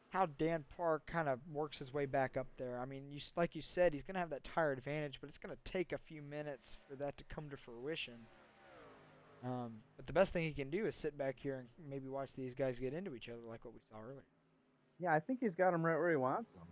how Dan Park kind of works his way back up there. I mean, like you said, he's going to have that tire advantage, but it's going to take a few minutes for that to come to fruition. But the best thing he can do is sit back here and maybe watch these guys get into each other like what we saw earlier. Yeah, I think he's got him right where he wants him.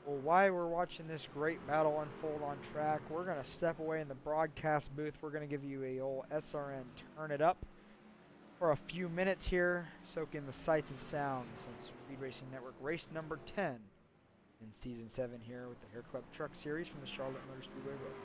Well, while we're watching this great battle unfold on track, we're going to step away in the broadcast booth. We're going to give you a old SRN Turn It Up for a few minutes here, soak in the sights of sounds of Speed Racing Network race number 10 in Season 7 here with the HairClub Truck Series from the Charlotte Motor Speedway Road.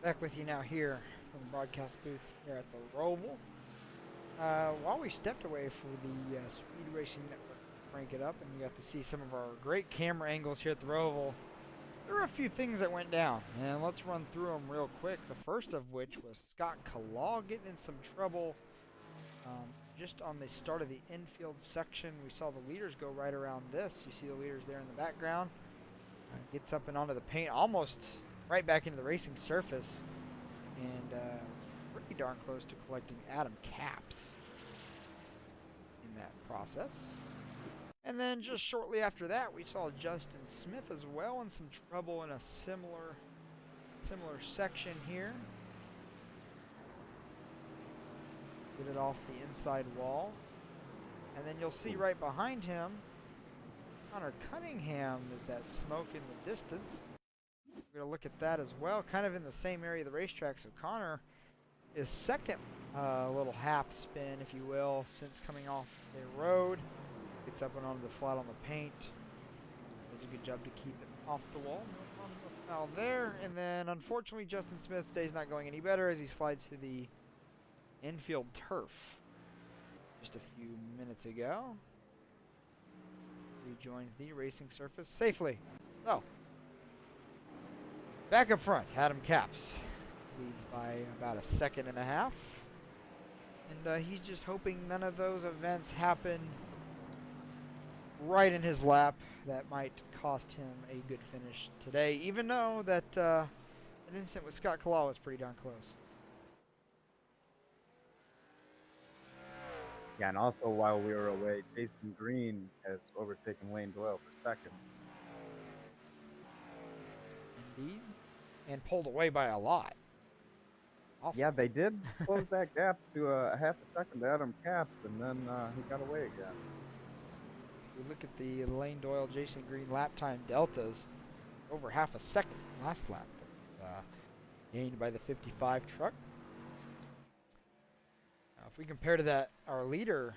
Back with you now here from the broadcast booth here at the Roval. While we stepped away for the Speed Racing Network to crank it up and you got to see some of our great camera angles here at the Roval, there were a few things that went down, and let's run through them real quick. The first of which was Scott Kalaw getting in some trouble just on the start of the infield section. We saw the leaders go right around this. You see the leaders there in the background. Gets up and onto the paint, almost right back into the racing surface, and pretty darn close to collecting Adam Capps in that process. And then just shortly after that, we saw Justin Smith as well in some trouble in a similar section here. Get it off the inside wall. And then you'll see right behind him, Connor Cunningham is that smoke in the distance. We're going to look at that as well, kind of in the same area of the racetrack. So Connor is second little half spin, if you will, since coming off the road. Gets up and onto the flat on the paint. Does a good job to keep it off the wall. No foul there. And then unfortunately Justin Smith's day's not going any better as he slides to the infield turf just a few minutes ago. Rejoins the racing surface safely. So, back up front, Adam Capps leads by about a second and a half. And he's just hoping none of those events happen right in his lap that might cost him a good finish today, even though that an incident with Scott Kalaw was pretty darn close. Yeah, and also while we were away, Jason Green has overtaken Lane Doyle for second. Indeed. And pulled away by a lot. Awesome. Yeah, they did close that gap to a half a second to Adam Capps, and then he got away again. We look at the Lane Doyle, Jason Green lap time deltas, over half a second last lap, gained by the 55 truck. Now, if we compare to that, our leader,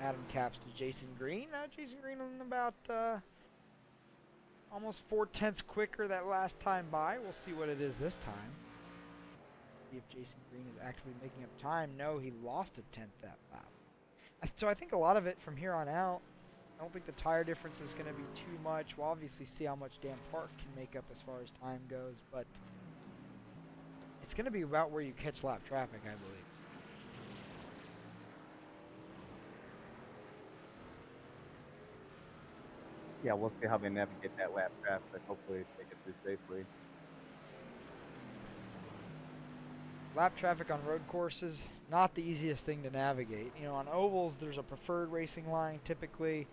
Adam Capps, to Jason Green, Jason Green on about almost 4/10 quicker that last time by. We'll see what it is this time. See if Jason Green is actually making up time. No, he lost a tenth that lap. So I think a lot of it from here on out, I don't think the tire difference is going to be too much. We'll obviously see how much Dan Park can make up as far as time goes, but it's going to be about where you catch lap traffic, I believe. Yeah, we'll see how they navigate that lap traffic. Hopefully they get through safely. Lap traffic on road courses, not the easiest thing to navigate. You know, on ovals, there's a preferred racing line typically,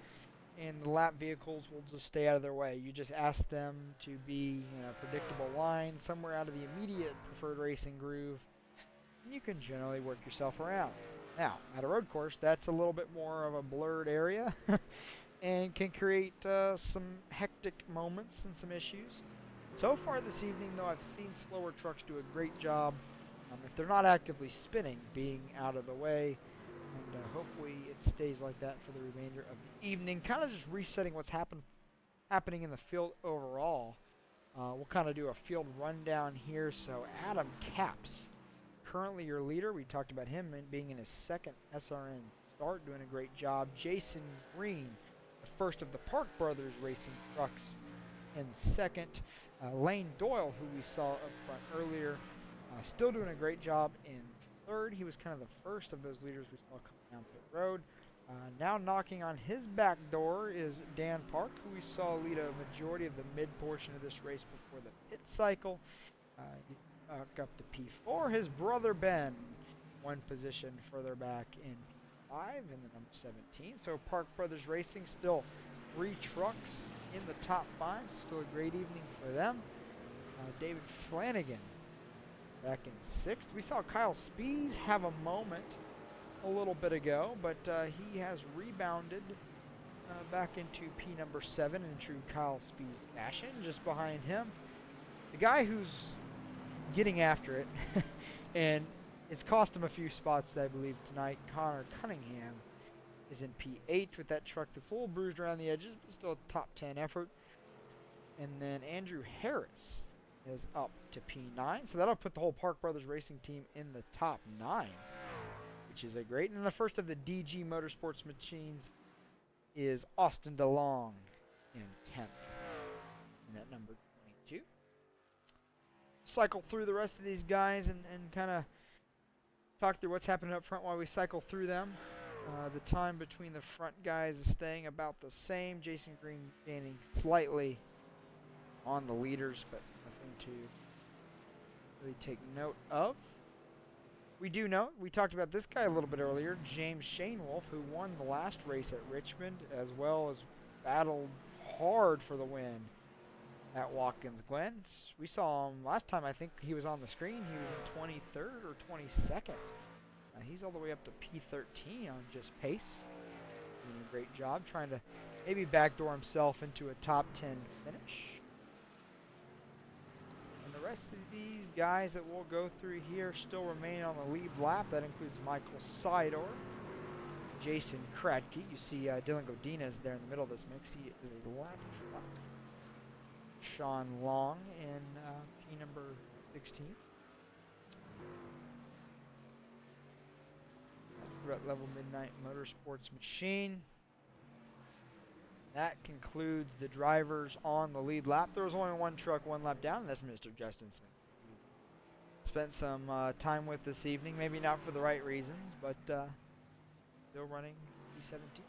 and the lap vehicles will just stay out of their way. You just ask them to be in a predictable line, somewhere out of the immediate preferred racing groove, and you can generally work yourself around. Now, at a road course, that's a little bit more of a blurred area, and can create some hectic moments and some issues. So far this evening, though, I've seen slower trucks do a great job, if they're not actively spinning, being out of the way, and hopefully it stays like that for the remainder of the evening. Kind of just resetting what's happening in the field overall. We'll kind of do a field rundown here. So Adam Capps, currently your leader. We talked about him being in his second SRN start, doing a great job. Jason Green, the first of the Park Brothers racing trucks, in second. Lane Doyle, who we saw up front earlier, still doing a great job in third. He was kind of the first of those leaders we saw coming down pit road. Now knocking on his back door is Dan Park, who we saw lead a majority of the mid portion of this race before the pit cycle. He's up to P4. His brother Ben, one position further back in P5 in the number 17. So Park Brothers Racing, still 3 trucks in the top 5. Still a great evening for them. David Flanagan back in 6th. We saw Kyle Spees have a moment a little bit ago, but he has rebounded back into P number 7 in true Kyle Spees fashion. Just behind him, the guy who's getting after it, and it's cost him a few spots, I believe, tonight. Connor Cunningham is in P8 with that truck that's a little bruised around the edges, but still a top 10 effort. And then Andrew Harris is up to P9. So that'll put the whole Park Brothers Racing team in the top 9, which is a great. And then the first of the DG Motorsports machines is Austin DeLong in 10th. And that number 22. Cycle through the rest of these guys and kind of talk through what's happening up front while we cycle through them. The time between the front guys is staying about the same. Jason Green gaining slightly on the leaders, but nothing to really take note of. We do know, we talked about this guy a little bit earlier, James Shanewolf, who won the last race at Richmond, as well as battled hard for the win at Watkins Glen. We saw him last time, I think he was on the screen. He was in 23rd or 22nd. He's all the way up to P13 on just pace. Doing a great job trying to maybe backdoor himself into a top 10 finish. And the rest of these guys that we'll go through here still remain on the lead lap. That includes Michael Seidor, Jason Kratke. You see Dylan Godinez there in the middle of this mix. He is a lap truck. Sean Long in P number 16. Threat Level Midnight Motorsports machine. That concludes the drivers on the lead lap. There was only one truck, one lap down, and that's Mr. Justin Smith. Spent some time with this evening, maybe not for the right reasons, but still running P17.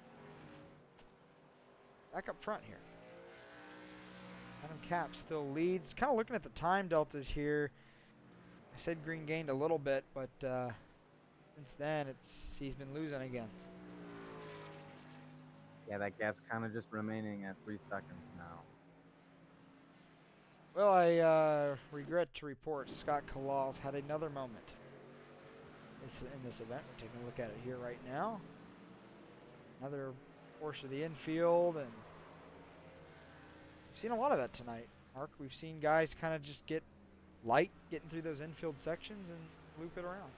Back up front here. Adam Cap still leads. Kind of looking at the time deltas here. I said Green gained a little bit, but since then he's been losing again. Yeah, that gap's kind of just remaining at 3 seconds now. Well, I regret to report Scott Kalal's had another moment in this event. We're taking a look at it here right now. Another portion of the infield, and we've seen a lot of that tonight, Mark. We've seen guys kind of just get light, getting through those infield sections and loop it around.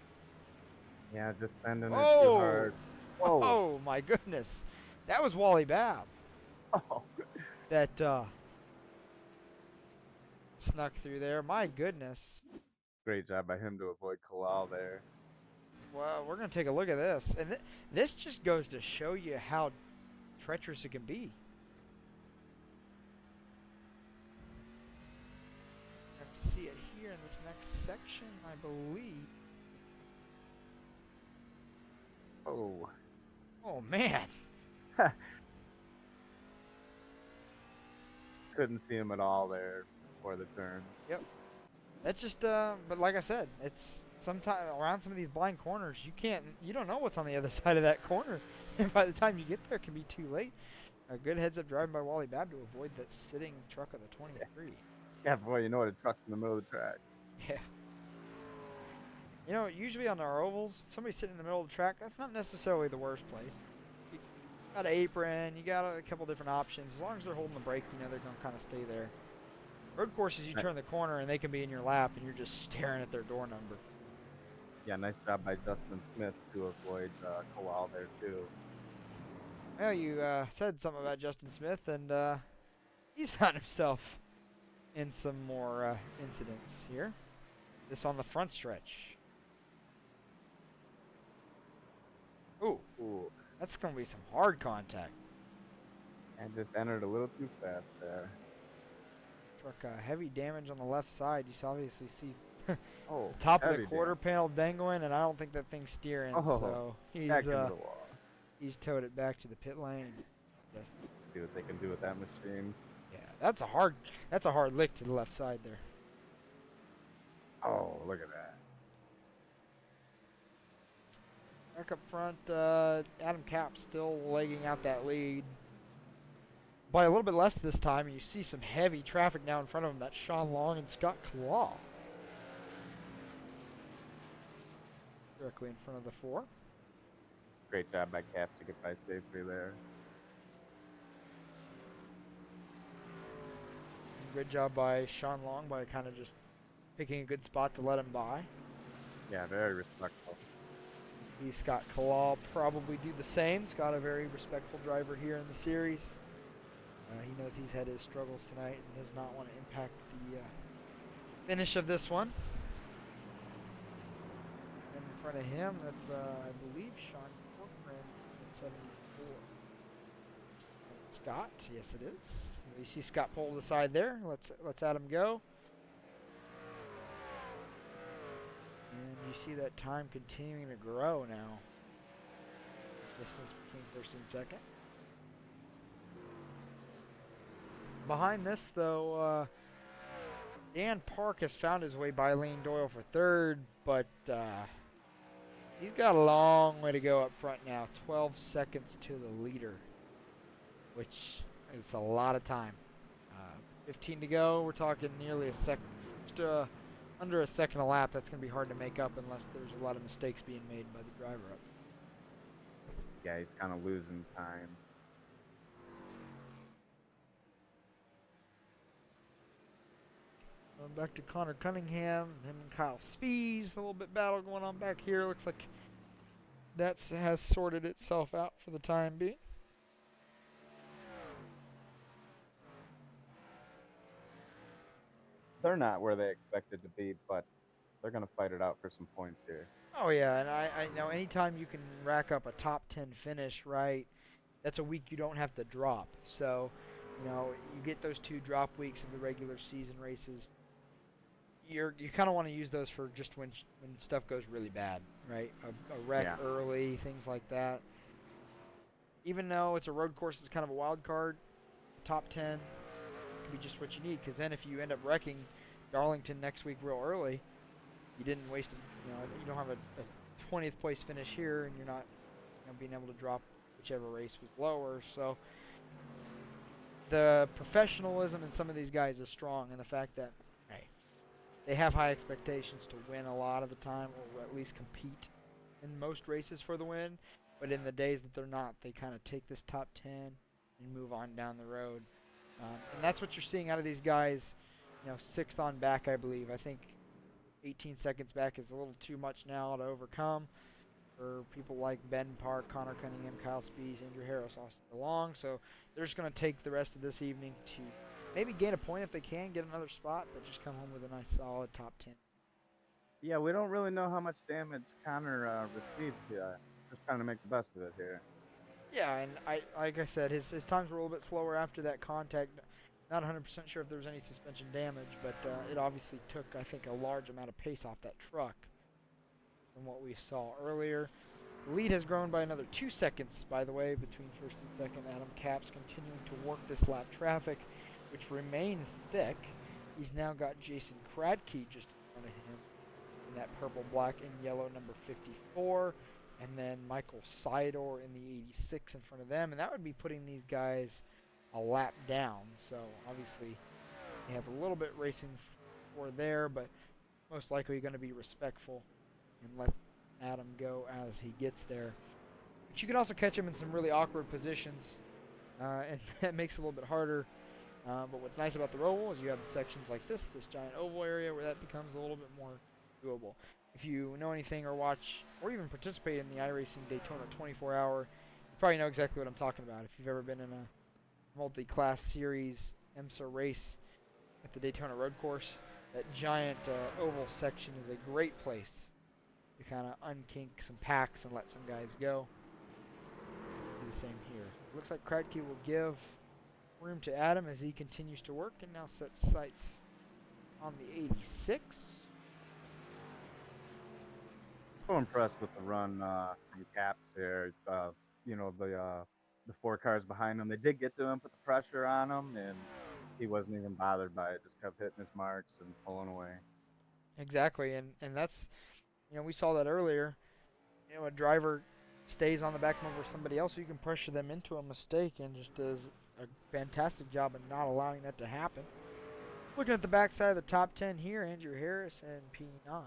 Yeah, just sending it too Oh! hard. Whoa. Oh, my goodness. That was Wally Babb Oh. that snuck through there. My goodness. Great job by him to avoid Kalal there. Well, we're going to take a look at this. And this just goes to show you how treacherous it can be. Let's see it here in this next section, I believe. Oh. Oh, man. Couldn't see him at all there before the turn. Yep. That's just, but like I said, it's sometimes around some of these blind corners, you don't know what's on the other side of that corner. And by the time you get there, it can be too late. A good heads up driving by Wally Babb to avoid that sitting truck of the 23. Yeah, boy, you know what, a truck's in the middle of the track. Yeah. You know, usually on our ovals, if somebody's sitting in the middle of the track, that's not necessarily the worst place. You got an apron, you got a couple different options. As long as they're holding the brake, you know they're going to kind of stay there. Road courses, you turn the corner and they can be in your lap and you're just staring at their door number. Yeah, nice job by Justin Smith to avoid Kalal there, too. Well, you said something about Justin Smith, and he's found himself in some more incidents here. This on the front stretch. Ooh, that's going to be some hard contact. And just entered a little too fast there. Truck heavy damage on the left side. You obviously see Oh, the top of the heavy quarter panel dangling, and I don't think that thing's steering. Oh, so back into the wall. he's towed it back to the pit lane. Just, See what they can do with that machine. yeah, that's a hard lick to the left side there. Oh, look at that. Back up front, Adam Cap still legging out that lead by a little bit less this time, and you see some heavy traffic now in front of him. That's Sean Long and Scott Claw. Directly in front of the 4. Great job by Caps to get by safely there. Good job by Sean Long by kind of just picking a good spot to let him by. Yeah, very respectful. See Scott Kalal probably do the same. Scott, a very respectful driver here in the series. He knows he's had his struggles tonight and does not want to impact the finish of this one. And in front of him, that's I believe Sean Corcoran at 74. Scott, yes it is. You see Scott pulled aside there. Let's Adam go. And you see that time continuing to grow now. Distance between first and second. Behind this, though, Dan Park has found his way by Lane Doyle for third, but he's got a long way to go up front now. 12 seconds to the leader, which is a lot of time. 15 to go. We're talking nearly a second, just under a second a lap. That's going to be hard to make up unless there's a lot of mistakes being made by the driver up. Yeah, he's kind of losing time. Back to Connor Cunningham, him and Kyle Spees. A little bit battle going on back here. Looks like that has sorted itself out for the time being. They're not where they expected to be, but they're going to fight it out for some points here. Oh yeah, and I know anytime you can rack up a top 10 finish, right, that's a week you don't have to drop. So, you know, you get those 2 drop weeks of the regular season races. You kind of want to use those for just when stuff goes really bad, right? A wreck early, things like that. Even though it's a road course, it's kind of a wild card. Top 10 could be just what you need, because then if you end up wrecking Darlington next week real early, you didn't waste it. You know, you don't have a 20th place finish here, and you're not being able to drop whichever race was lower. So the professionalism in some of these guys is strong, and the fact that they have high expectations to win a lot of the time, or at least compete in most races for the win. But in the days that they're not, they kind of take this top 10 and move on down the road. And that's what you're seeing out of these guys. You know, 6th on back, I believe. I think 18 seconds back is a little too much now to overcome for people like Ben Park, Connor Cunningham, Kyle Spees, Andrew Harris, Austin DeLong. So they're just going to take the rest of this evening to maybe gain a point if they can, get another spot, but just come home with a nice solid top 10. Yeah, we don't really know how much damage Connor received. Just trying to make the best of it here. Yeah, and like I said, his times were a little bit slower after that contact. Not 100% sure if there was any suspension damage, but it obviously took, I think, a large amount of pace off that truck from what we saw earlier. The lead has grown by another 2 seconds, by the way, between first and second. Adam Capps continuing to work this lap traffic, which remain thick. He's now got Jason Kradke just in front of him in that purple, black, and yellow number 54. And then Michael Seidor in the 86 in front of them. And that would be putting these guys a lap down. So obviously they have a little bit racing for there, but most likely going to be respectful and let Adam go as he gets there. But you can also catch him in some really awkward positions, and that makes it a little bit harder. But what's nice about the Roval is you have sections like this giant oval area where that becomes a little bit more doable. If you know anything or watch or even participate in the iRacing Daytona 24-hour, you probably know exactly what I'm talking about. If you've ever been in a multi-class series IMSA race at the Daytona road course, that giant oval section is a great place to kind of unkink some packs and let some guys go. Do the same here. Looks like Kradke will give room to Adam as he continues to work and now sets sights on the 86. So impressed with the run from Capps there. You know, the 4 cars behind him, they did get to him, put the pressure on him, and he wasn't even bothered by it. Just kept hitting his marks and pulling away. Exactly, and that's, you know, we saw that earlier. You know, a driver stays on the back over somebody else, so you can pressure them into a mistake, and just does a fantastic job of not allowing that to happen. Looking at the backside of the top 10 here, Andrew Harris and P9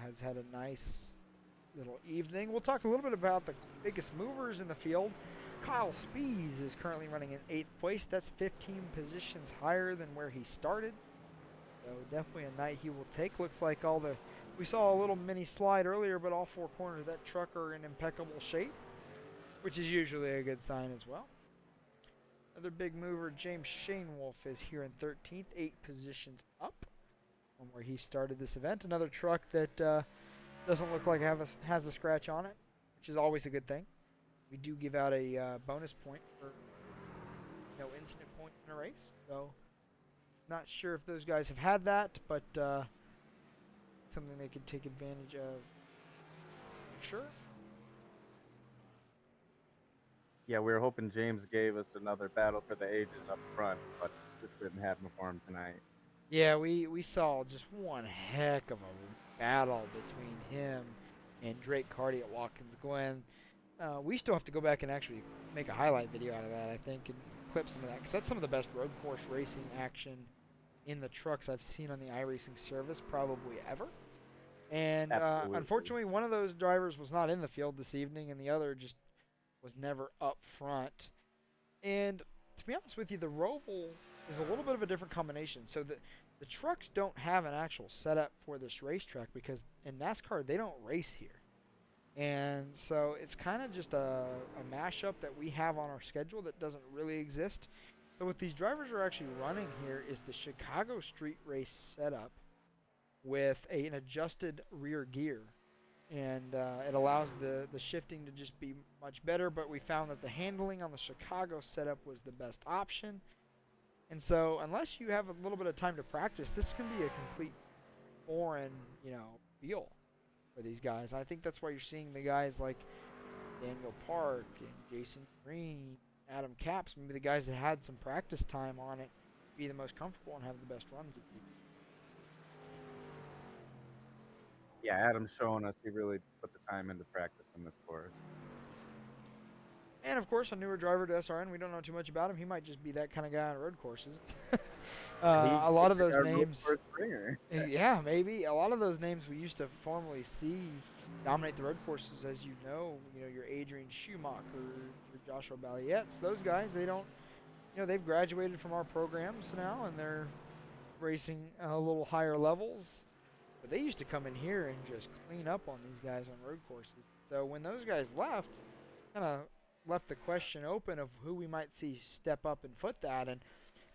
has had a nice little evening. We'll talk a little bit about the biggest movers in the field. Kyle Spees is currently running in 8th place. That's 15 positions higher than where he started. So definitely a night he will take. Looks like we saw a little mini slide earlier, but all 4 corners of that truck are in impeccable shape, which is usually a good sign as well. Another big mover, James Wolf, is here in 13th, 8 positions up from where he started this event. Another truck that doesn't look like has a scratch on it, which is always a good thing. We do give out a bonus point for no incident points in a race, so not sure if those guys have had that, but something they could take advantage of. Sure. Yeah, we were hoping James gave us another battle for the ages up front, but just didn't happen for him tonight. Yeah, we saw just one heck of a battle between him and Drake Carty at Watkins Glen. We still have to go back and actually make a highlight video out of that, I think, and clip some of that, because that's some of the best road course racing action in the trucks I've seen on the iRacing service probably ever. And unfortunately, one of those drivers was not in the field this evening, and the other just was never up front. And to be honest with you, the Roval is a little bit of a different combination. So the trucks don't have an actual setup for this racetrack, because in NASCAR they don't race here. And so it's kind of just a mashup that we have on our schedule that doesn't really exist. So what these drivers are actually running here is the Chicago Street Race setup with an adjusted rear gear. And it allows the shifting to just be much better, but we found that the handling on the Chicago setup was the best option. And so unless you have a little bit of time to practice, this can be a complete foreign, feel for these guys. I think that's why you're seeing the guys like Daniel Park and Jason Green, Adam Capps, maybe the guys that had some practice time on it, be the most comfortable and have the best runs. Yeah, Adam's showing us he really put the time into practice in this course. And of course, a newer driver to SRN, we don't know too much about him. He might just be that kind of guy on road courses. A lot of those names, yeah, maybe a lot of those names we used to formerly see dominate the road courses, as you know, your Adrian Schumacher, your Joshua Baliettes, those guys, they don't, they've graduated from our programs now and they're racing a little higher levels. But they used to come in here and just clean up on these guys on road courses. So when those guys left, kind of left the question open of who we might see step up and foot that. And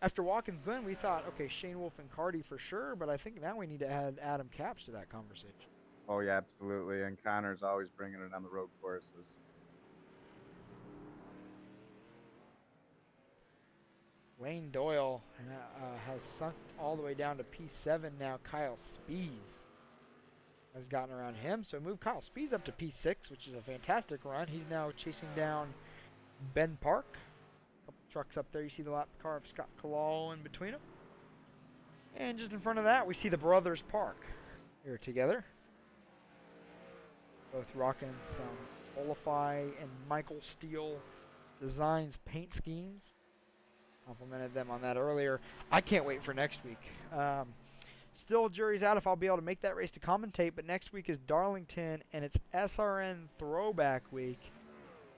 after Watkins Glen, we thought, okay, Shane Wolf and Carty for sure, but I think now we need to add Adam Capps to that conversation. Oh, yeah, absolutely. And Connor's always bringing it on the road courses. Lane Doyle has sunk all the way down to P7 now. Kyle Spees has gotten around him, so move Kyle Spees up to P6, which is a fantastic run. He's now chasing down Ben Park. A couple trucks up there. You see the lap car of Scott Kalal in between them. And just in front of that, we see the Brothers Park here together. Both rocking some Olify and Michael Steele Designs paint schemes. Complimented them on that earlier. I can't wait for next week. Still, jury's out if I'll be able to make that race to commentate, but next week is Darlington, and it's SRN Throwback Week,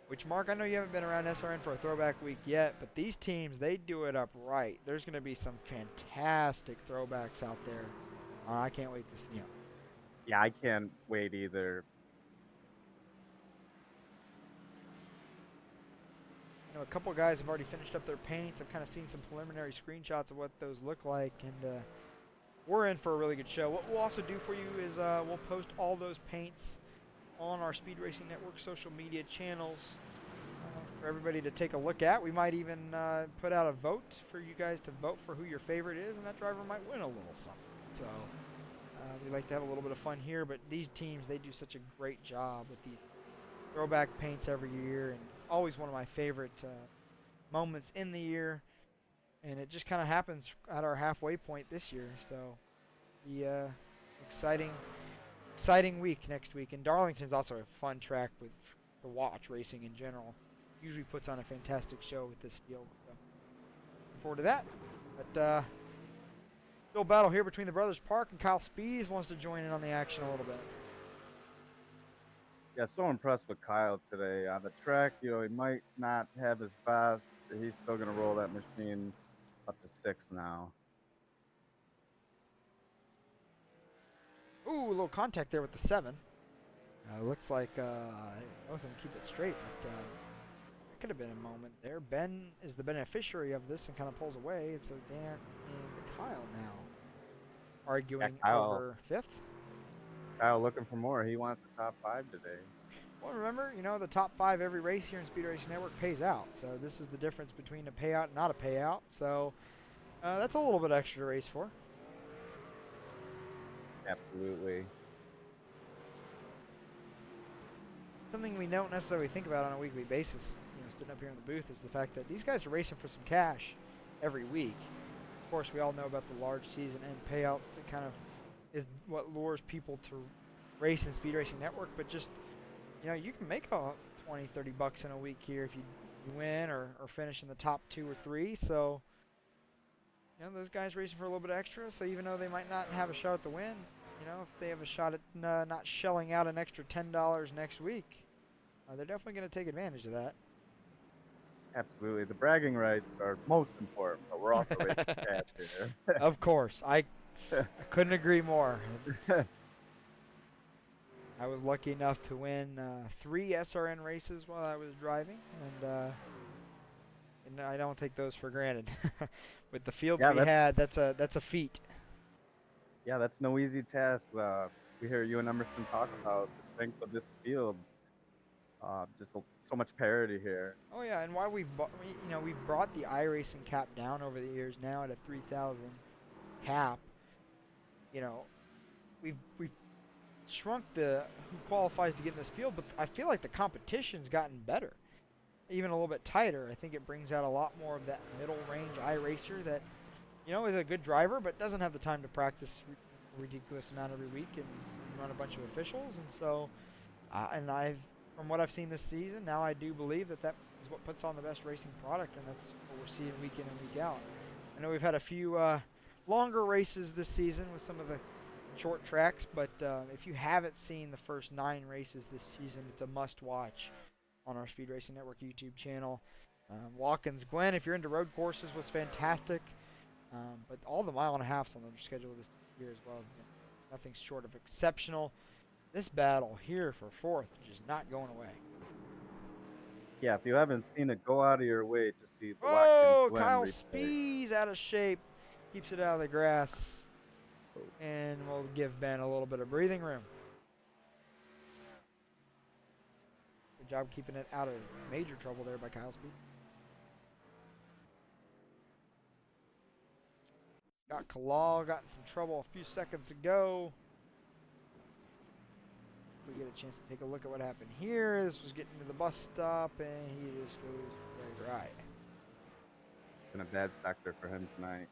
which, Mark, I know you haven't been around SRN for a Throwback Week yet, but these teams, they do it up right. There's going to be some fantastic throwbacks out there. I can't wait to see them. Yeah, I can't wait either. A couple of guys have already finished up their paints. I've kind of seen some preliminary screenshots of what those look like, and we're in for a really good show. What we'll also do for you is we'll post all those paints on our Speed Racing Network social media channels for everybody to take a look at. We might even put out a vote for you guys to vote for who your favorite is, and that driver might win a little something. So we like to have a little bit of fun here, but these teams, they do such a great job with these throwback paints every year, and it's always one of my favorite moments in the year, and it just kind of happens at our halfway point this year. So the exciting week next week, and Darlington's also a fun track to watch racing in general. Usually puts on a fantastic show with this field. So looking forward to that. But still battle here between the Brothers Park, and Kyle Spees wants to join in on the action a little bit. Yeah, so impressed with Kyle today. On the track, he might not have his best, but he's still going to roll that machine up to 6 now. Ooh, a little contact there with the 7. Looks like both of them keep it straight, but could have been a moment there. Ben is the beneficiary of this and kind of pulls away. And so Dan and Kyle now arguing Kyle. over 5th. Kyle looking for more. He wants a top 5 today. Well, remember, the top 5 every race here in Speed Racing Network pays out. So this is the difference between a payout and not a payout. So that's a little bit extra to race for. Absolutely. Something we don't necessarily think about on a weekly basis, sitting up here in the booth, is the fact that these guys are racing for some cash every week. Of course, we all know about the large season end payouts. It kind of is what lures people to race in Speed Racing Network, but just, you can make $20, $30 in a week here if you win or finish in the top 2 or 3. So, those guys racing for a little bit extra. So even though they might not have a shot at the win, if they have a shot at not shelling out an extra $10 next week, they're definitely going to take advantage of that. Absolutely. The bragging rights are most important, but we're also racing cash here. Of course. I couldn't agree more. I was lucky enough to win 3 SRN races while I was driving, and I don't take those for granted. With the fields we had, that's a feat. Yeah, that's no easy task. We hear you and Emerson talk about the strength of this field. Just so much parity here. Oh yeah, and why we've brought the iRacing cap down over the years now at a 3,000 cap. We've shrunk the who qualifies to get in this field, but I feel like the competition's gotten better, even a little bit tighter. I think it brings out a lot more of that middle range iRacer that is a good driver, but doesn't have the time to practice a ridiculous amount every week and run a bunch of officials. And so, from what I've seen this season, now I do believe that is what puts on the best racing product, and that's what we're seeing week in and week out. I know we've had a few longer races this season with some of the short tracks, but if you haven't seen the first 9 races this season, it's a must-watch on our Speed Racing Network YouTube channel. Watkins Glen, if you're into road courses, was fantastic. But all the 1.5 miles on the schedule this year as well. Nothing short of exceptional. This battle here for 4th is just not going away. Yeah, if you haven't seen it, go out of your way to see the Oh, Watkins Glen Kyle replay. Spees out of shape. Keeps it out of the grass. And we'll give Ben a little bit of breathing room. Good job keeping it out of major trouble there by Kyle Speed. Got Kalal, got in some trouble a few seconds ago. We get a chance to take a look at what happened here. This was getting to the bus stop, and he just goes very dry. Been a bad sector for him tonight.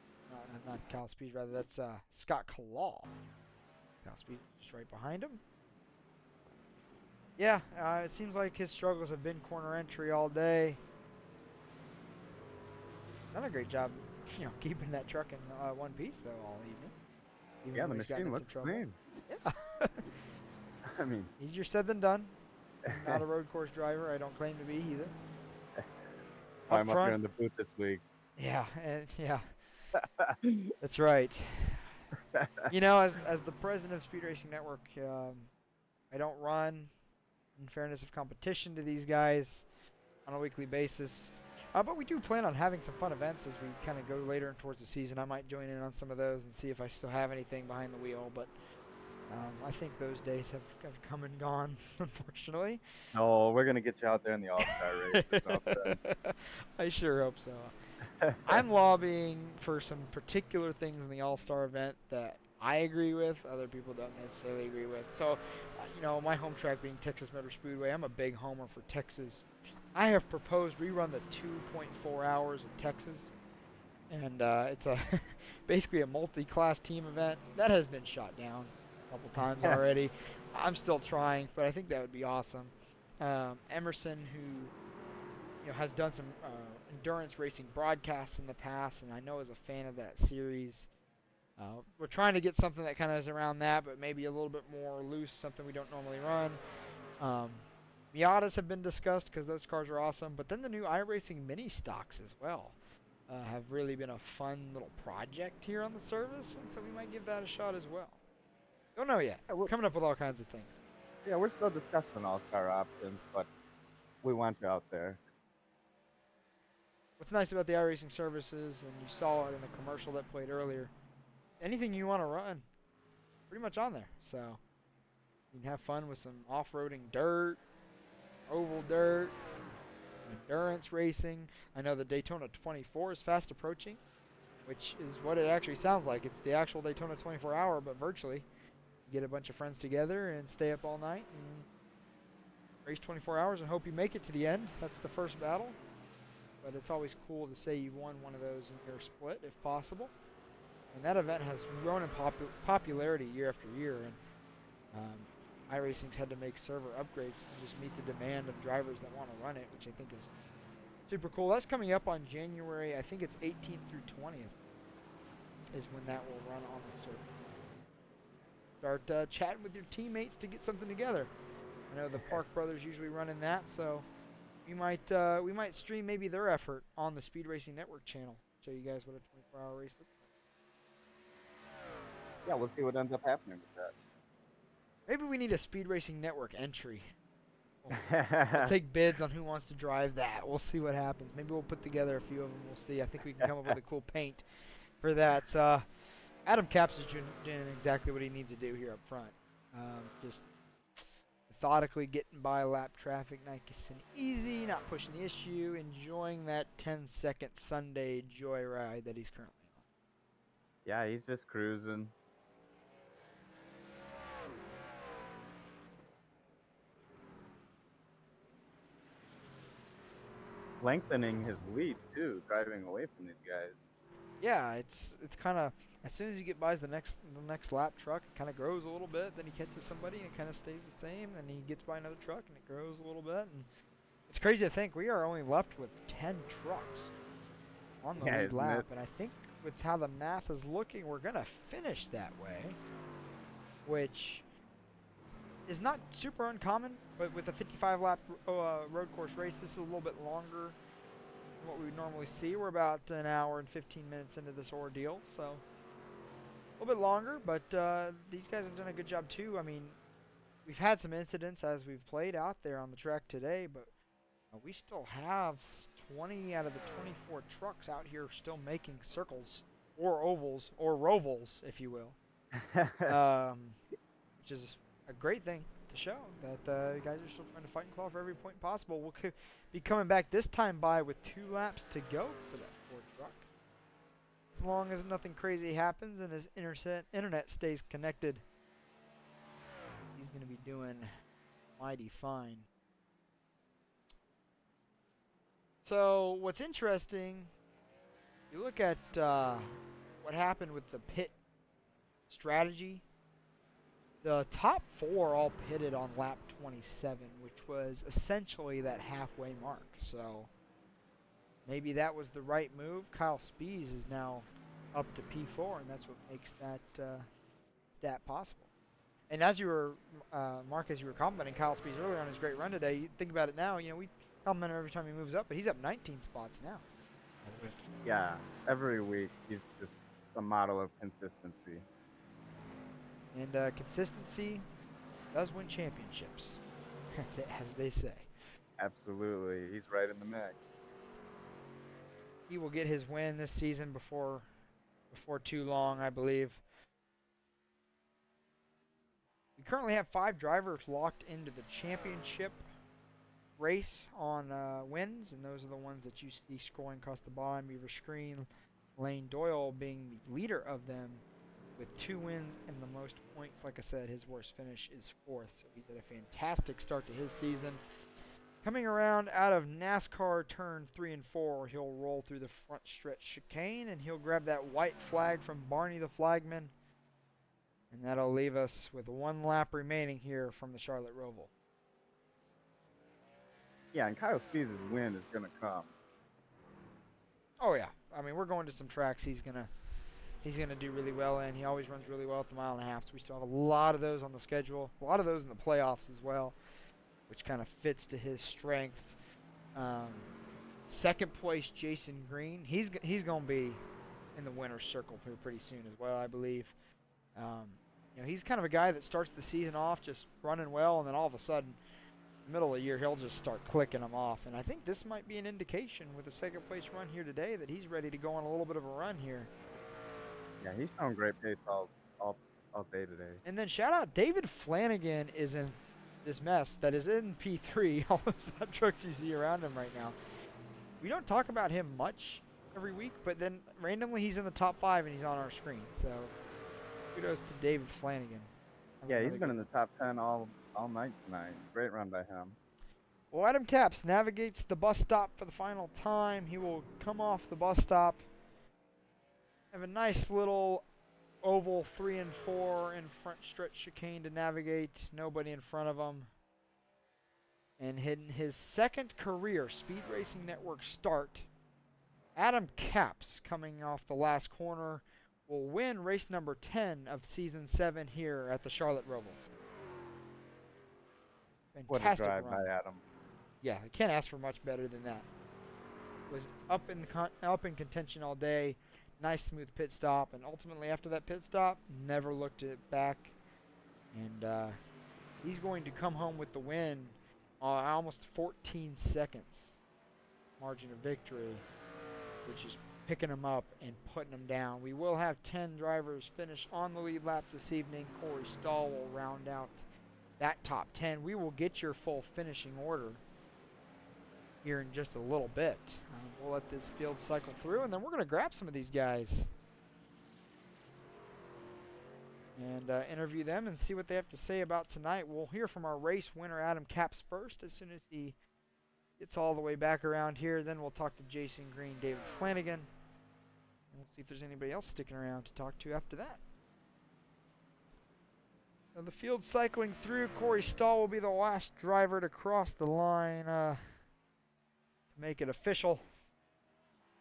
Not Kyle Speed, rather. That's Scott Kalal. Kyle Speed just right behind him. Yeah, it seems like his struggles have been corner entry all day. Done a great job, keeping that truck in one piece though all evening. Yeah, the machine looks clean. Yeah. I mean, easier said than done. I'm not a road course driver. I don't claim to be either. I'm up here in the booth this week. Yeah, and yeah. That's right. As the president of Speed Racing Network, I don't run, in fairness of competition to these guys, on a weekly basis. But we do plan on having some fun events as we kind of go later towards the season. I might join in on some of those and see if I still have anything behind the wheel. But I think those days have come and gone, unfortunately. No, we're going to get you out there in the All-Star race or something. I sure hope so. I'm lobbying for some particular things in the All-Star event that I agree with, other people don't necessarily agree with. So, my home track being Texas Motor Speedway, I'm a big homer for Texas. I have proposed we run the 2.4 hours of Texas, and it's basically a multi-class team event. That has been shot down a couple times already. I'm still trying, but I think that would be awesome. Emerson, who has done some endurance racing broadcasts in the past, and I know is a fan of that series. We're trying to get something that kind of is around that, but maybe a little bit more loose, something we don't normally run. Miatas have been discussed because those cars are awesome, but then the new iRacing mini stocks as well have really been a fun little project here on the service, and so we might give that a shot as well. Don't know yet. We're coming up with all kinds of things. Yeah, we're still discussing all-star options, but we want you out there. what's nice about the iRacing services, and you saw it in the commercial that played earlier, anything you want to run, pretty much on there. So you can have fun with some off-roading dirt, oval dirt, endurance racing. I know the Daytona 24 is fast approaching, which is what it actually sounds like. It's the actual Daytona 24 hour, but virtually. You get a bunch of friends together and stay up all night and race 24 hours and hope you make it to the end. That's the first battle. But it's always cool to say you won one of those in your split, if possible. And that event has grown in popularity year after year. And iRacing's had to make server upgrades to just meet the demand of drivers that want to run it, which I think is super cool. That's coming up on January, I think it's 18th through 20th is when that will run on the server. Start chatting with your teammates to get something together. I know the Park Brothers usually run in that, so we might stream maybe their effort on the Speed Racing Network channel. Show you guys what a 24-hour race looks like. Yeah, we'll see what ends up happening with that. Maybe we need a Speed Racing Network entry. We'll take bids on who wants to drive that. We'll see what happens. Maybe we'll put together a few of them. We'll see. I think we can come up with a cool paint for that. Adam Capps is doing exactly what he needs to do here up front. Just methodically getting by lap traffic, nice and easy, not pushing the issue, enjoying that 10-second Sunday joyride that he's currently on. Yeah, he's just cruising. Lengthening his lead too, driving away from these guys. Yeah, it's kind of, as soon as you get by the next lap truck, it kind of grows a little bit. Then he catches somebody and it kind of stays the same. Then he gets by another truck and it grows a little bit. And it's crazy to think we are only left with 10 trucks on the lead lap. And I think with how the math is looking, we're gonna finish that way, which is not super uncommon. But with a 55-lap road course race, this is a little bit longer than what we would normally see. We're about an hour and 15 minutes into this ordeal, so a little bit longer, but these guys have done a good job too. I mean, we've had some incidents as we've played out there on the track today, but we still have 20 out of the 24 trucks out here still making circles or ovals or rovals, if you will, which is a great thing to show that the guys are still trying to fight and claw for every point possible. We'll be coming back this time by with 2 laps to go for that Ford truck. As long as nothing crazy happens and his internet stays connected, he's going to be doing mighty fine. So what's interesting, you look at what happened with the pit strategy. The top 4 all pitted on lap 27, which was essentially that halfway mark. So maybe that was the right move. Kyle Spees is now up to P4, and that's what makes that stat possible. And as you were, Mark, as you were complimenting Kyle Spees earlier on his great run today, you think about it now, you know, we compliment him every time he moves up, but he's up 19 spots now. Yeah, every week he's just a model of consistency. And consistency does win championships, as they say. Absolutely. He's right in the mix. He will get his win this season before too long, I believe. We currently have 5 drivers locked into the championship race on wins, and those are the ones that you see scrolling across the bottom of your screen. Lane Doyle being the leader of them with 2 wins and the most points. Like I said, his worst finish is 4th, so he's had a fantastic start to his season. Coming around out of NASCAR turn 3 and 4, he'll roll through the front stretch chicane, and he'll grab that white flag from Barney the flagman, and that'll leave us with 1 lap remaining here from the Charlotte Roval. Yeah, and Kyle Spees' win is going to come. Oh yeah, I mean, we're going to some tracks he's gonna do really well in. He always runs really well at the 1.5 miles, so we still have a lot of those on the schedule, a lot of those in the playoffs as well, which kind of fits to his strengths. Second place, Jason Green. He's going to be in the winner's circle pretty soon as well, I believe. You know, he's kind of a guy that starts the season off just running well, and then all of a sudden middle of the year, he'll just start clicking them off. And I think this might be an indication with the second place run here today that he's ready to go on a little bit of a run here. Yeah, he's showing great pace all day today. And then shout out, David Flanagan is in this mess that is in P3, all those trucks you see around him right now. We don't talk about him much every week, but then randomly he's in the top 5 and he's on our screen. So kudos to David Flanagan. Yeah, he's been in the top 10 all night tonight. Great run by him. Well, Adam Capps navigates the bus stop for the final time. He will come off the bus stop. Have a nice little oval 3 and 4 in front stretch chicane to navigate. Nobody in front of him. And in his second career Speed Racing Network start, Adam Capps, coming off the last corner, will win race number 10 of season 7 here at the Charlotte Roval. What a Fantastic drive run. by Adam. Yeah, I can't ask for much better than that. Was up in contention all day. Nice smooth pit stop, and ultimately after that pit stop, never looked it back. And he's going to come home with the win, almost 14 seconds margin of victory, which is picking him up and putting him down. We will have 10 drivers finish on the lead lap this evening. Corey Stahl will round out that top 10. We will get your full finishing order here in just a little bit. We'll let this field cycle through, and then we're going to grab some of these guys and interview them and see what they have to say about tonight. We'll hear from our race winner, Adam Capps, first as soon as he gets all the way back around here. Then we'll talk to Jason Green, David Flanagan, and we'll see if there's anybody else sticking around to talk to after that. Now the field cycling through. Corey Stahl will be the last driver to cross the line to make it official.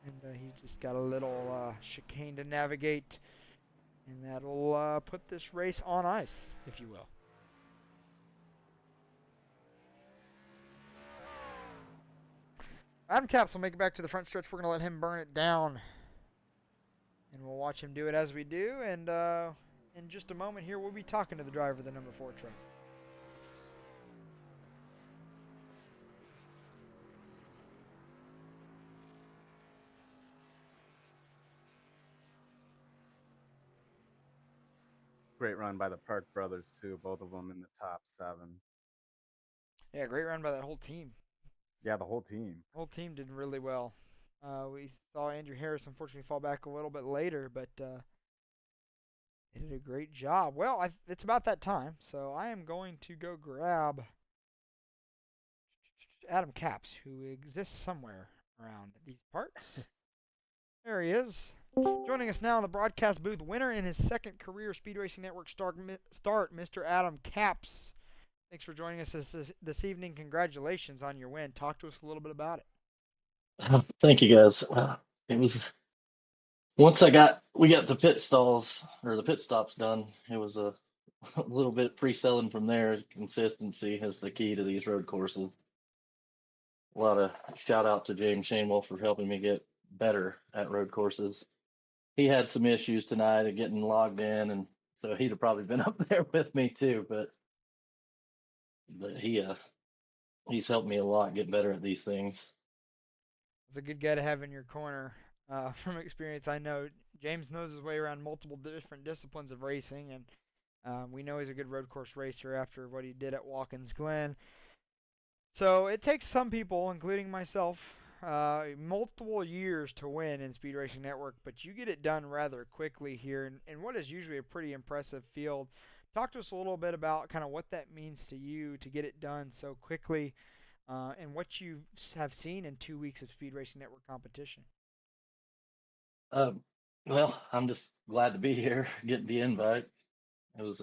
And he's just got a little chicane to navigate, and that'll put this race on ice, if you will. Adam Capps will make it back to the front stretch. We're going to let him burn it down, and we'll watch him do it as we do. And in just a moment here, we'll be talking to the driver of the number 4 truck. Great run by the Park brothers, too. Both of them in the top 7. Yeah, great run by that whole team. Yeah, the whole team. The whole team did really well. We saw Andrew Harris unfortunately fall back a little bit later, but they did a great job. Well, it's about that time, so I am going to go grab Adam Capps, who exists somewhere around these parts. There he is. Joining us now in the broadcast booth, winner in his second career Speed Racing Network start, Mr. Adam Capps. Thanks for joining us this evening. Congratulations on your win. Talk to us a little bit about it. Thank you, guys. It was once we got the pit stops done. It was a little bit pre-selling from there. Consistency is the key to these road courses. A lot of shout out to James Shanewell for helping me get better at road courses. He had some issues tonight of getting logged in, and so he'd have probably been up there with me too. But he's helped me a lot get better at these things. It's a good guy to have in your corner. From experience, I know James knows his way around multiple different disciplines of racing, and we know he's a good road course racer after what he did at Watkins Glen. So it takes some people, including myself, multiple years to win in Speed Racing Network, but you get it done rather quickly here in what is usually a pretty impressive field. Talk to us a little bit about kind of what that means to you to get it done so quickly, and what you have seen in 2 weeks of Speed Racing Network competition. Well, I'm just glad to be here, getting the invite. It was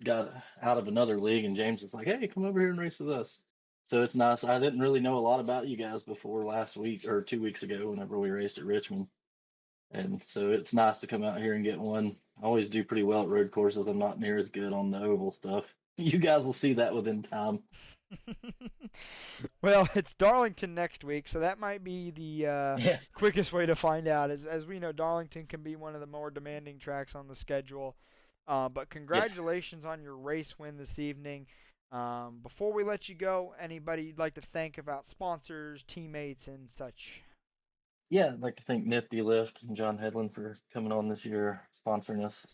got out of another league, and James was like, "Hey, come over here and race with us." So it's nice. I didn't really know a lot about you guys before last week or 2 weeks ago whenever we raced at Richmond. And so it's nice to come out here and get one. I always do pretty well at road courses. I'm not near as good on the oval stuff. You guys will see that within time. Well, it's Darlington next week, so that might be the quickest way to find out. As we know, Darlington can be one of the more demanding tracks on the schedule. But congratulations on your race win this evening. Before we let you go, anybody you'd like to thank about sponsors, teammates, and such? Yeah, I'd like to thank Nifty Lift and John Hedlund for coming on this year, sponsoring us.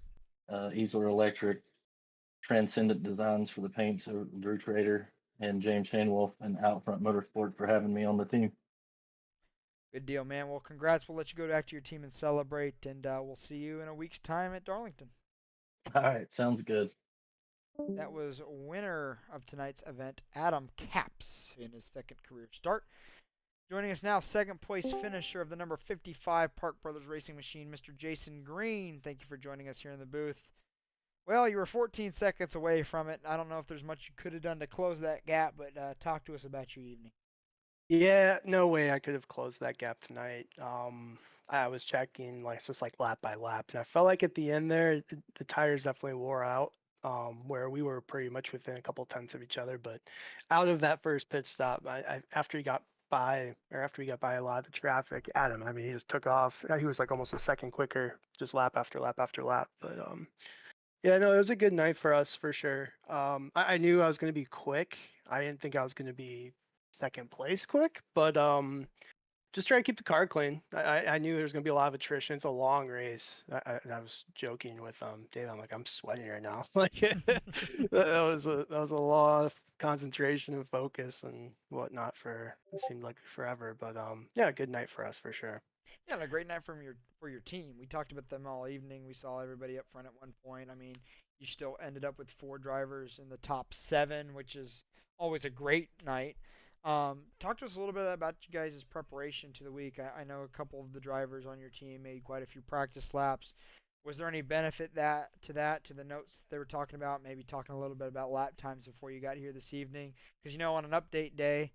Easler Electric, Transcendent Designs for the paints, Drew Trader, and James Shanewolf and Outfront Motorsport for having me on the team. Good deal, man. Well, congrats. We'll let you go back to your team and celebrate, and we'll see you in a week's time at Darlington. All right, sounds good. That was winner of tonight's event, Adam Capps, in his second career start. Joining us now, second place finisher of the number 55 Park Brothers Racing Machine, Mr. Jason Green. Thank you for joining us here in the booth. Well, you were 14 seconds away from it. I don't know if there's much you could have done to close that gap, but talk to us about your evening. Yeah, no way I could have closed that gap tonight. I was checking like just like lap by lap, and I felt like at the end there, the tires definitely wore out. Where we were pretty much within a couple tenths of each other, but out of that first pit stop, after he got by, or after he got by a lot of the traffic, Adam, I mean, he just took off. He was like almost a second quicker, just lap after lap after lap. But yeah, no, it was a good night for us for sure. I knew I was going to be quick. I didn't think I was going to be second place quick, but just try to keep the car clean. I knew there was going to be a lot of attrition. It's a long race. I was joking with Dave. I'm like, I'm sweating right now. Like that was a lot of concentration and focus and whatnot for it seemed like forever. But yeah, good night for us for sure. Yeah, and a great night for your team. We talked about them all evening. We saw everybody up front at one point. I mean, you still ended up with 4 drivers in the top 7, which is always a great night. Talk to us a little bit about you guys' preparation to the week. I know a couple of the drivers on your team made quite a few practice laps. Was there any benefit to the notes they were talking about? Maybe talking a little bit about lap times before you got here this evening, because on an update day,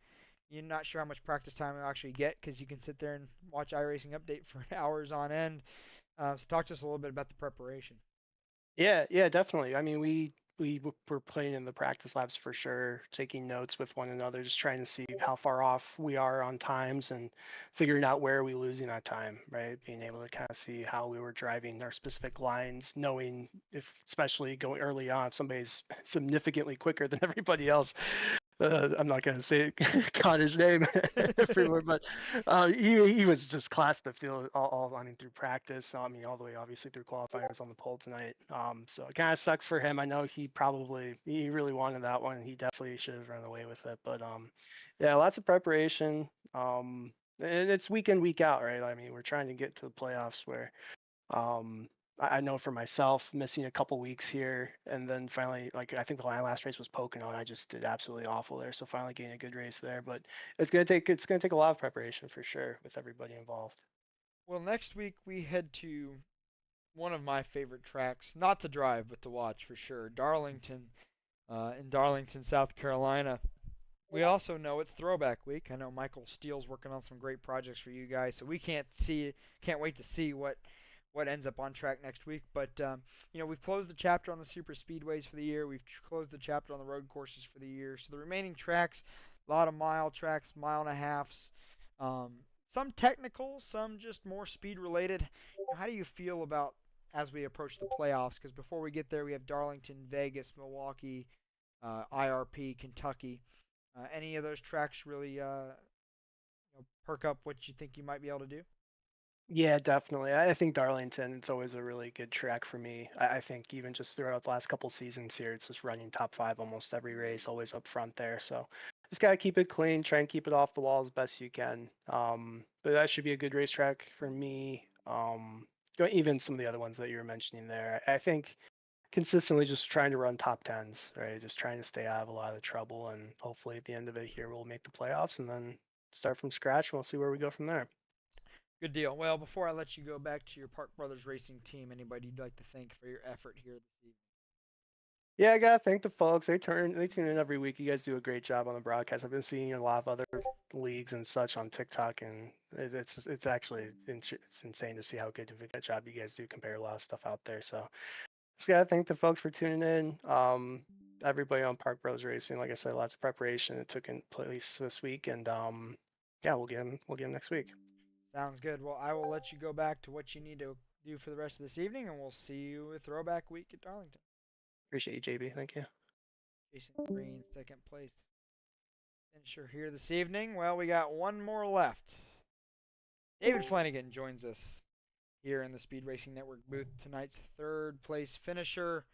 you're not sure how much practice time you'll actually get because you can sit there and watch iRacing update for hours on end. So talk to us a little bit about the preparation. Yeah, definitely. I mean, we were playing in the practice labs for sure, taking notes with one another, just trying to see how far off we are on times and figuring out where are we losing that time, right? Being able to kind of see how we were driving our specific lines, knowing if, especially going early on, if somebody's significantly quicker than everybody else. I'm not going to say Connor's name everywhere, but he was just class to feel all I mean through practice. I mean all the way obviously through qualifying. I was on the pole tonight. So it kind of sucks for him. I know he really wanted that one. He definitely should have run away with it. But yeah, lots of preparation. And it's week in week out, right? I mean we're trying to get to the playoffs where I know for myself, missing a couple weeks here, and then finally, like I think the last race was Pocono, and I just did absolutely awful there. So finally getting a good race there, but it's gonna take a lot of preparation for sure with everybody involved. Well, next week we head to one of my favorite tracks, not to drive, but to watch for sure, Darlington, in Darlington, South Carolina. We also know it's Throwback Week. I know Michael Steele's working on some great projects for you guys, so we can't wait to see what ends up on track next week. But we've closed the chapter on the super speedways for the year. We've closed the chapter on the road courses for the year. So the remaining tracks, a lot of mile tracks, mile and a halves, some technical, some just more speed related. How do you feel about as we approach the playoffs? Because before we get there, we have Darlington, Vegas, Milwaukee, IRP, Kentucky. Any of those tracks really perk up what you think you might be able to do? Yeah, definitely. I think Darlington, it's always a really good track for me. I think even just throughout the last couple seasons here, it's just running top 5 almost every race, always up front there. So just gotta keep it clean, try and keep it off the wall as best you can. But that should be a good racetrack for me. Even some of the other ones that you were mentioning there, I think consistently just trying to run top tens, right? Just trying to stay out of a lot of trouble, and hopefully at the end of it here, we'll make the playoffs and then start from scratch, and we'll see where we go from there. Good deal. Well, before I let you go back to your Park Brothers Racing team, anybody you'd like to thank for your effort here this evening? Yeah, I gotta thank the folks. They tune in every week. You guys do a great job on the broadcast. I've been seeing a lot of other leagues and such on TikTok, and it's actually it's insane to see how good of a job you guys do compare a lot of stuff out there. So just gotta thank the folks for tuning in. Everybody on Park Brothers Racing, like I said, lots of preparation that took in place this week, and yeah, we'll get them next week. Sounds good. Well, I will let you go back to what you need to do for the rest of this evening, and we'll see you at Throwback Week at Darlington. Appreciate you, JB. Thank you. Jason Green, second place finisher here this evening. Well, we got one more left. David Flanagan joins us here in the Speed Racing Network booth, tonight's third place finisher.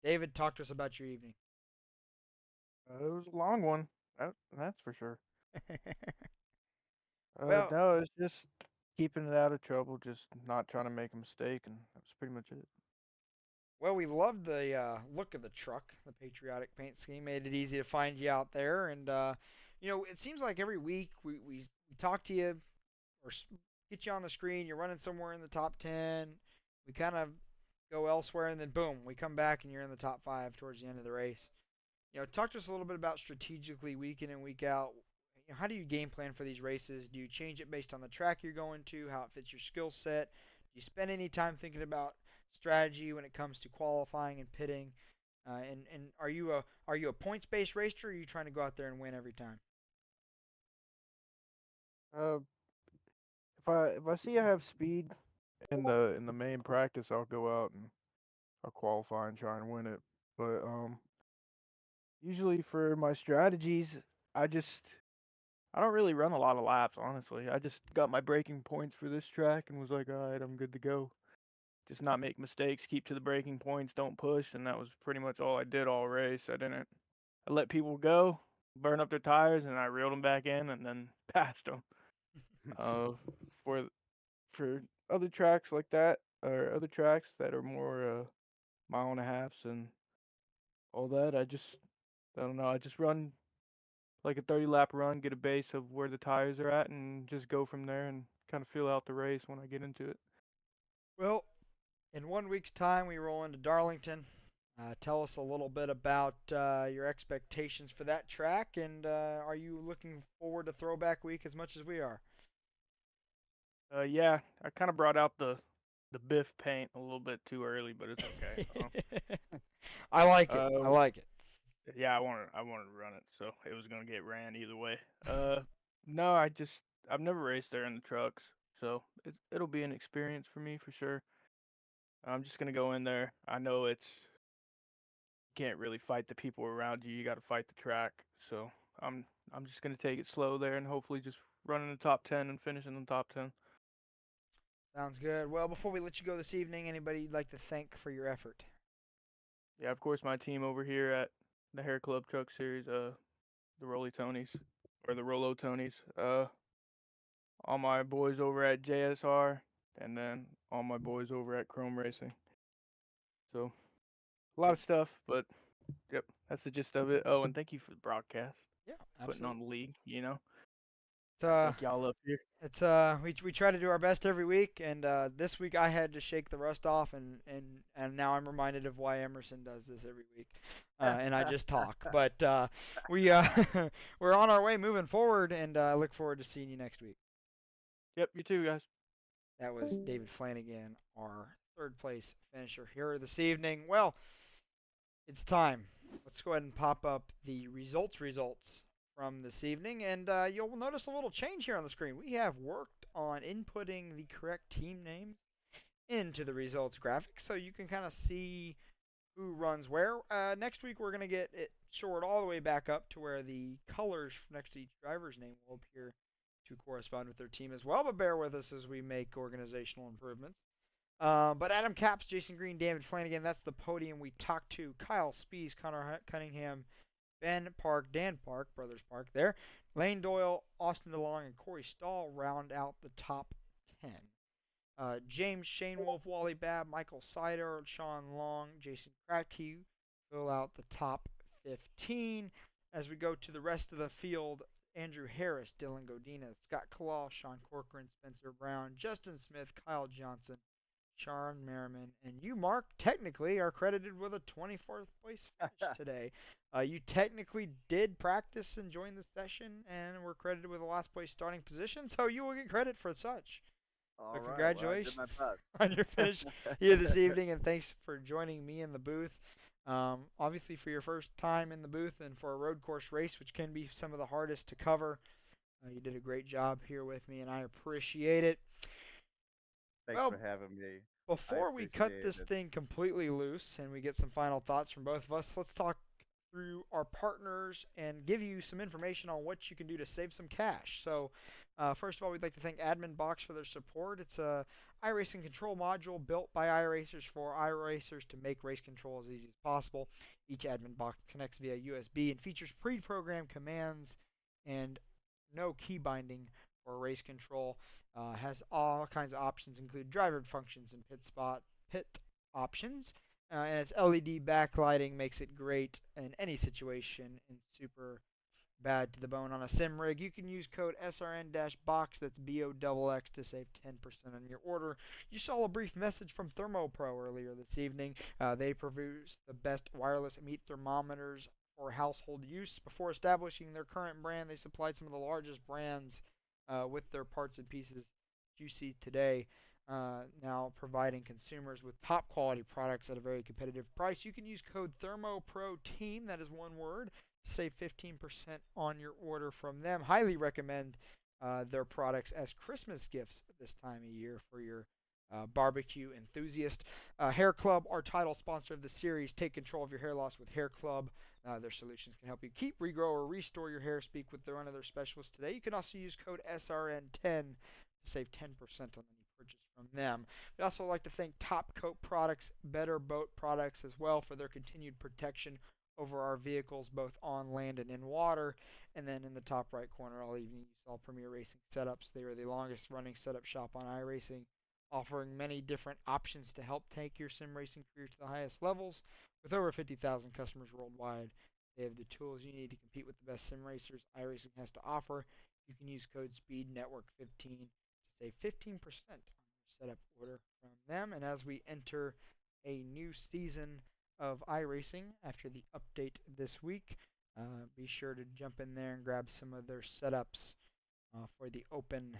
David, talk to us about your evening. It was a long one. That's for sure. Well, No, it's just keeping it out of trouble, just not trying to make a mistake, and that's pretty much it. Well, we loved the look of the truck. The patriotic paint scheme made it easy to find you out there. And, it seems like every week we talk to you or get you on the screen. You're running somewhere in the top 10. We kind of go elsewhere, and then boom, we come back and you're in the top 5 towards the end of the race. Talk to us a little bit about strategically week in and week out. How do you game plan for these races? Do you change it based on the track you're going to, how it fits your skill set? Do you spend any time thinking about strategy when it comes to qualifying and pitting? And are you a points-based racer, or are you trying to go out there and win every time? Uh, if I see I have speed in the main practice, I'll go out and I'll qualify and try and win it. But usually for my strategies, I don't really run a lot of laps, honestly. I just got my braking points for this track and was like, all right, I'm good to go. Just not make mistakes, keep to the braking points, don't push, and that was pretty much all I did all race. I let people go, burn up their tires, and I reeled them back in and then passed them. For for other tracks like that, or other tracks that are more mile and a halves and all that, I don't know, I just run like a 30 lap run, get a base of where the tires are at, and just go from there and kind of feel out the race when I get into it. Well, in 1 week's time, we roll into Darlington. Tell us a little bit about your expectations for that track, and are you looking forward to Throwback Week as much as we are? Yeah, I kind of brought out the Biff paint a little bit too early, but it's okay. I like it. I like it. Yeah, I wanted to run it, so it was gonna get ran either way. No, I've never raced there in the trucks, so it'll be an experience for me for sure. I'm just gonna go in there. I know you can't really fight the people around you. You got to fight the track. So I'm just gonna take it slow there and hopefully just run in the top 10 and finish in the top 10. Sounds good. Well, before we let you go this evening, anybody you'd like to thank for your effort? Yeah, of course, my team over here at the HairClub Truck Series, the Rolly Tonys, or the Rolo Tonys, all my boys over at JSR, and then all my boys over at Chrome Racing. So, a lot of stuff, but yep, that's the gist of it. Oh, and thank you for the broadcast. Yeah, Putting on absolutely. the league, It's Thank y'all up here. It's we try to do our best every week, and this week I had to shake the rust off, and now I'm reminded of why Emerson does this every week, and I just talk. But we we're on our way moving forward, and I look forward to seeing you next week. Yep, you too, guys. That was David Flanagan, our third place finisher here this evening. Well, it's time. Let's go ahead and pop up the results from this evening, and you'll notice a little change here on the screen. We have worked on inputting the correct team names into the results graphic, so you can kind of see who runs where. Next week, we're going to get it shored all the way back up to where the colors next to each driver's name will appear to correspond with their team as well, but bear with us as we make organizational improvements. But Adam Capps, Jason Green, David Flanagan, that's the podium we talked to. Kyle Spees, Connor Cunningham, Ben Park, Dan Park, Brothers Park there. Lane Doyle, Austin DeLong, and Corey Stahl round out the top 10. James Shane Wolf, Wally Babb, Michael Sider, Sean Long, Jason Kratke fill out the top 15. As we go to the rest of the field, Andrew Harris, Dylan Godinez, Scott Kalal, Sean Corcoran, Spencer Brown, Justin Smith, Kyle Johnson, Sharon Merriman, and you, Mark, technically are credited with a 24th place finish today. You technically did practice and join the session and were credited with a last place starting position, so you will get credit for such. All So right, congratulations well, I did my best. on your finish here this evening, and thanks for joining me in the booth. Obviously, for your first time in the booth and for a road course race, which can be some of the hardest to cover, you did a great job here with me, and I appreciate it. Thanks Well, for having me. Before we cut this appreciate it. thing completely loose and we get some final thoughts from both of us, let's talk through our partners and give you some information on what you can do to save some cash. So, first of all, we'd like to thank Admin Box for their support. It's a iRacing control module built by iRacers for iRacers to make race control as easy as possible. Each Admin Box connects via USB and features pre-programmed commands and no key binding for race control. Has all kinds of options, include driver functions and pit options. And its LED backlighting makes it great in any situation and super bad to the bone on a sim rig. You can use code SRN-box, that's BOXX, to save 10% on your order. You saw a brief message from ThermoPro earlier this evening. They produce the best wireless meat thermometers for household use. Before establishing their current brand, they supplied some of the largest brands with their parts and pieces you see today. Now providing consumers with top quality products at a very competitive price. You can use code ThermoProTeam, that is one word, to save 15% on your order from them. Highly recommend their products as Christmas gifts this time of year for your barbecue enthusiast. HairClub, our title sponsor of the series. Take control of your hair loss with HairClub. Their solutions can help you keep, regrow, or restore your hair. Speak with one of their specialists today. You can also use code SRN10 to save 10% on any purchase from them. We'd also like to thank Top Coat Products, Better Boat Products as well, for their continued protection over our vehicles both on land and in water. And then in the top right corner all evening you saw Premier Racing Setups. They are the longest running setup shop on iRacing, offering many different options to help take your sim racing career to the highest levels. With over 50,000 customers worldwide, they have the tools you need to compete with the best sim racers iRacing has to offer. You can use code SPEEDNetwork15 to save 15% on your setup order from them. And as we enter a new season of iRacing after the update this week, be sure to jump in there and grab some of their setups for the open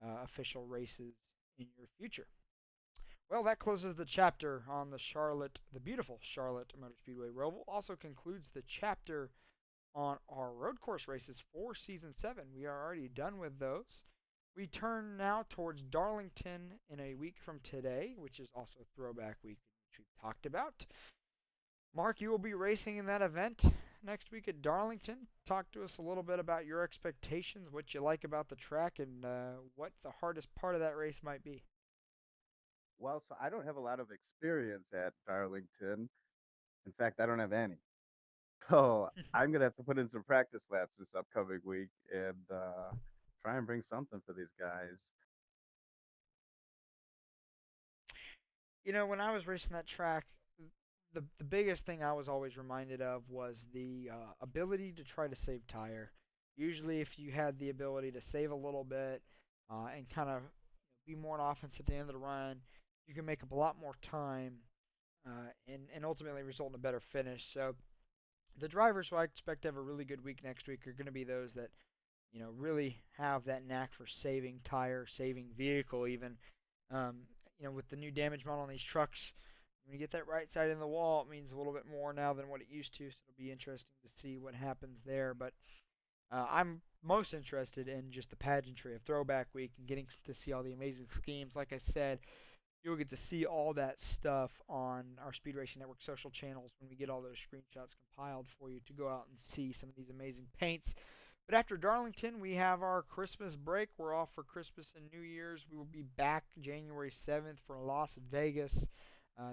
official races in your future. Well, that closes the chapter on the beautiful Charlotte Motor Speedway Roval. Also concludes the chapter on our road course races for Season 7. We are already done with those. We turn now towards Darlington in a week from today, which is also Throwback Week, which we've talked about. Mark, you will be racing in that event next week at Darlington. Talk to us a little bit about your expectations, what you like about the track, and what the hardest part of that race might be. Well, so I don't have a lot of experience at Darlington. In fact, I don't have any. So I'm gonna have to put in some practice laps this upcoming week and try and bring something for these guys. You know, when I was racing that track, the biggest thing I was always reminded of was the ability to try to save tire. Usually, if you had the ability to save a little bit and kind of be more on offense at the end of the run, you can make up a lot more time and ultimately result in a better finish. So the drivers who I expect to have a really good week next week are going to be those that, you know, really have that knack for saving tire, saving vehicle even. You know, with the new damage model on these trucks, when you get that right side in the wall, it means a little bit more now than what it used to, so it'll be interesting to see what happens there. But I'm most interested in just the pageantry of Throwback Week and getting to see all the amazing schemes. Like I said, you'll get to see all that stuff on our Speed Racing Network social channels when we get all those screenshots compiled for you to go out and see some of these amazing paints. But after Darlington, we have our Christmas break. We're off for Christmas and New Year's. We will be back January 7th for Las Vegas.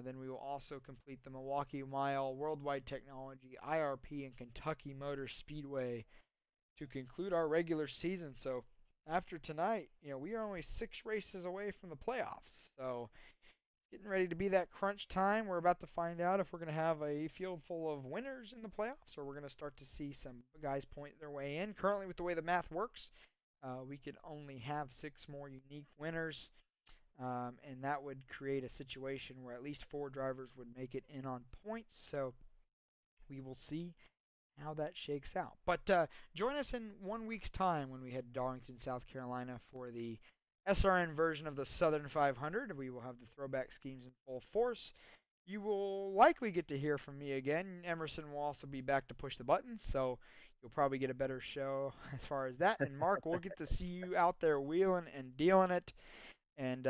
Then we will also complete the Milwaukee Mile, Worldwide Technology, IRP, and Kentucky Motor Speedway to conclude our regular season. So after tonight, you know, we are only 6 races away from the playoffs. So getting ready to be that crunch time. We're about to find out if we're going to have a field full of winners in the playoffs or we're going to start to see some guys point their way in. Currently, with the way the math works, we could only have 6 more unique winners. And that would create a situation where at least 4 drivers would make it in on points. So we will see how that shakes out. But join us in 1 week's time when we head to Darlington, South Carolina for the SRN version of the Southern 500. We will have the throwback schemes in full force. You will likely get to hear from me again. Emerson will also be back to push the buttons, so you'll probably get a better show as far as that. And Mark, we'll get to see you out there wheeling and dealing it. And,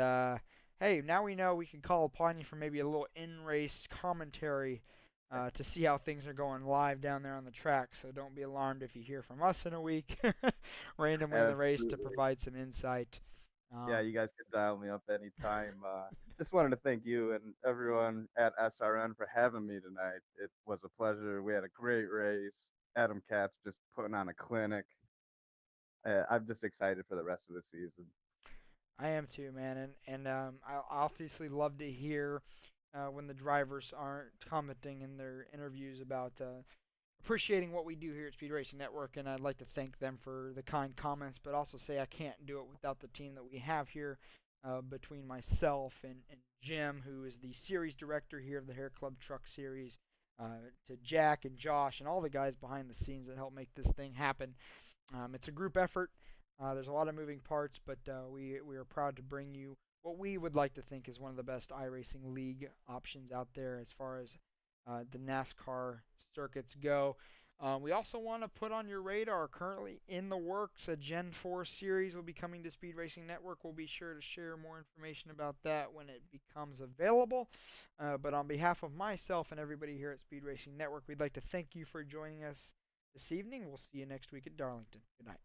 hey, now we know we can call upon you for maybe a little in-race commentary to see how things are going live down there on the track. So don't be alarmed if you hear from us in a week, randomly in the race, to Absolutely. provide some insight. Yeah, you guys can dial me up anytime. Just wanted to thank you and everyone at SRN for having me tonight. It was a pleasure. We had a great race. Adam Katz just putting on a clinic. I'm just excited for the rest of the season. I am too, man, and I obviously love to hear when the drivers aren't commenting in their interviews about appreciating what we do here at Speed Racing Network, and I'd like to thank them for the kind comments, but also say I can't do it without the team that we have here, between myself and Jim, who is the series director here of the HairClub Truck Series, to Jack and Josh and all the guys behind the scenes that help make this thing happen. It's a group effort. There's a lot of moving parts, but we are proud to bring you what we would like to think is one of the best iRacing league options out there as far as the NASCAR circuits go. We also want to put on your radar, currently in the works, a Gen 4 series will be coming to Speed Racing Network. We'll be sure to share more information about that when it becomes available. But on behalf of myself and everybody here at Speed Racing Network, we'd like to thank you for joining us this evening. We'll see you next week at Darlington. Good night.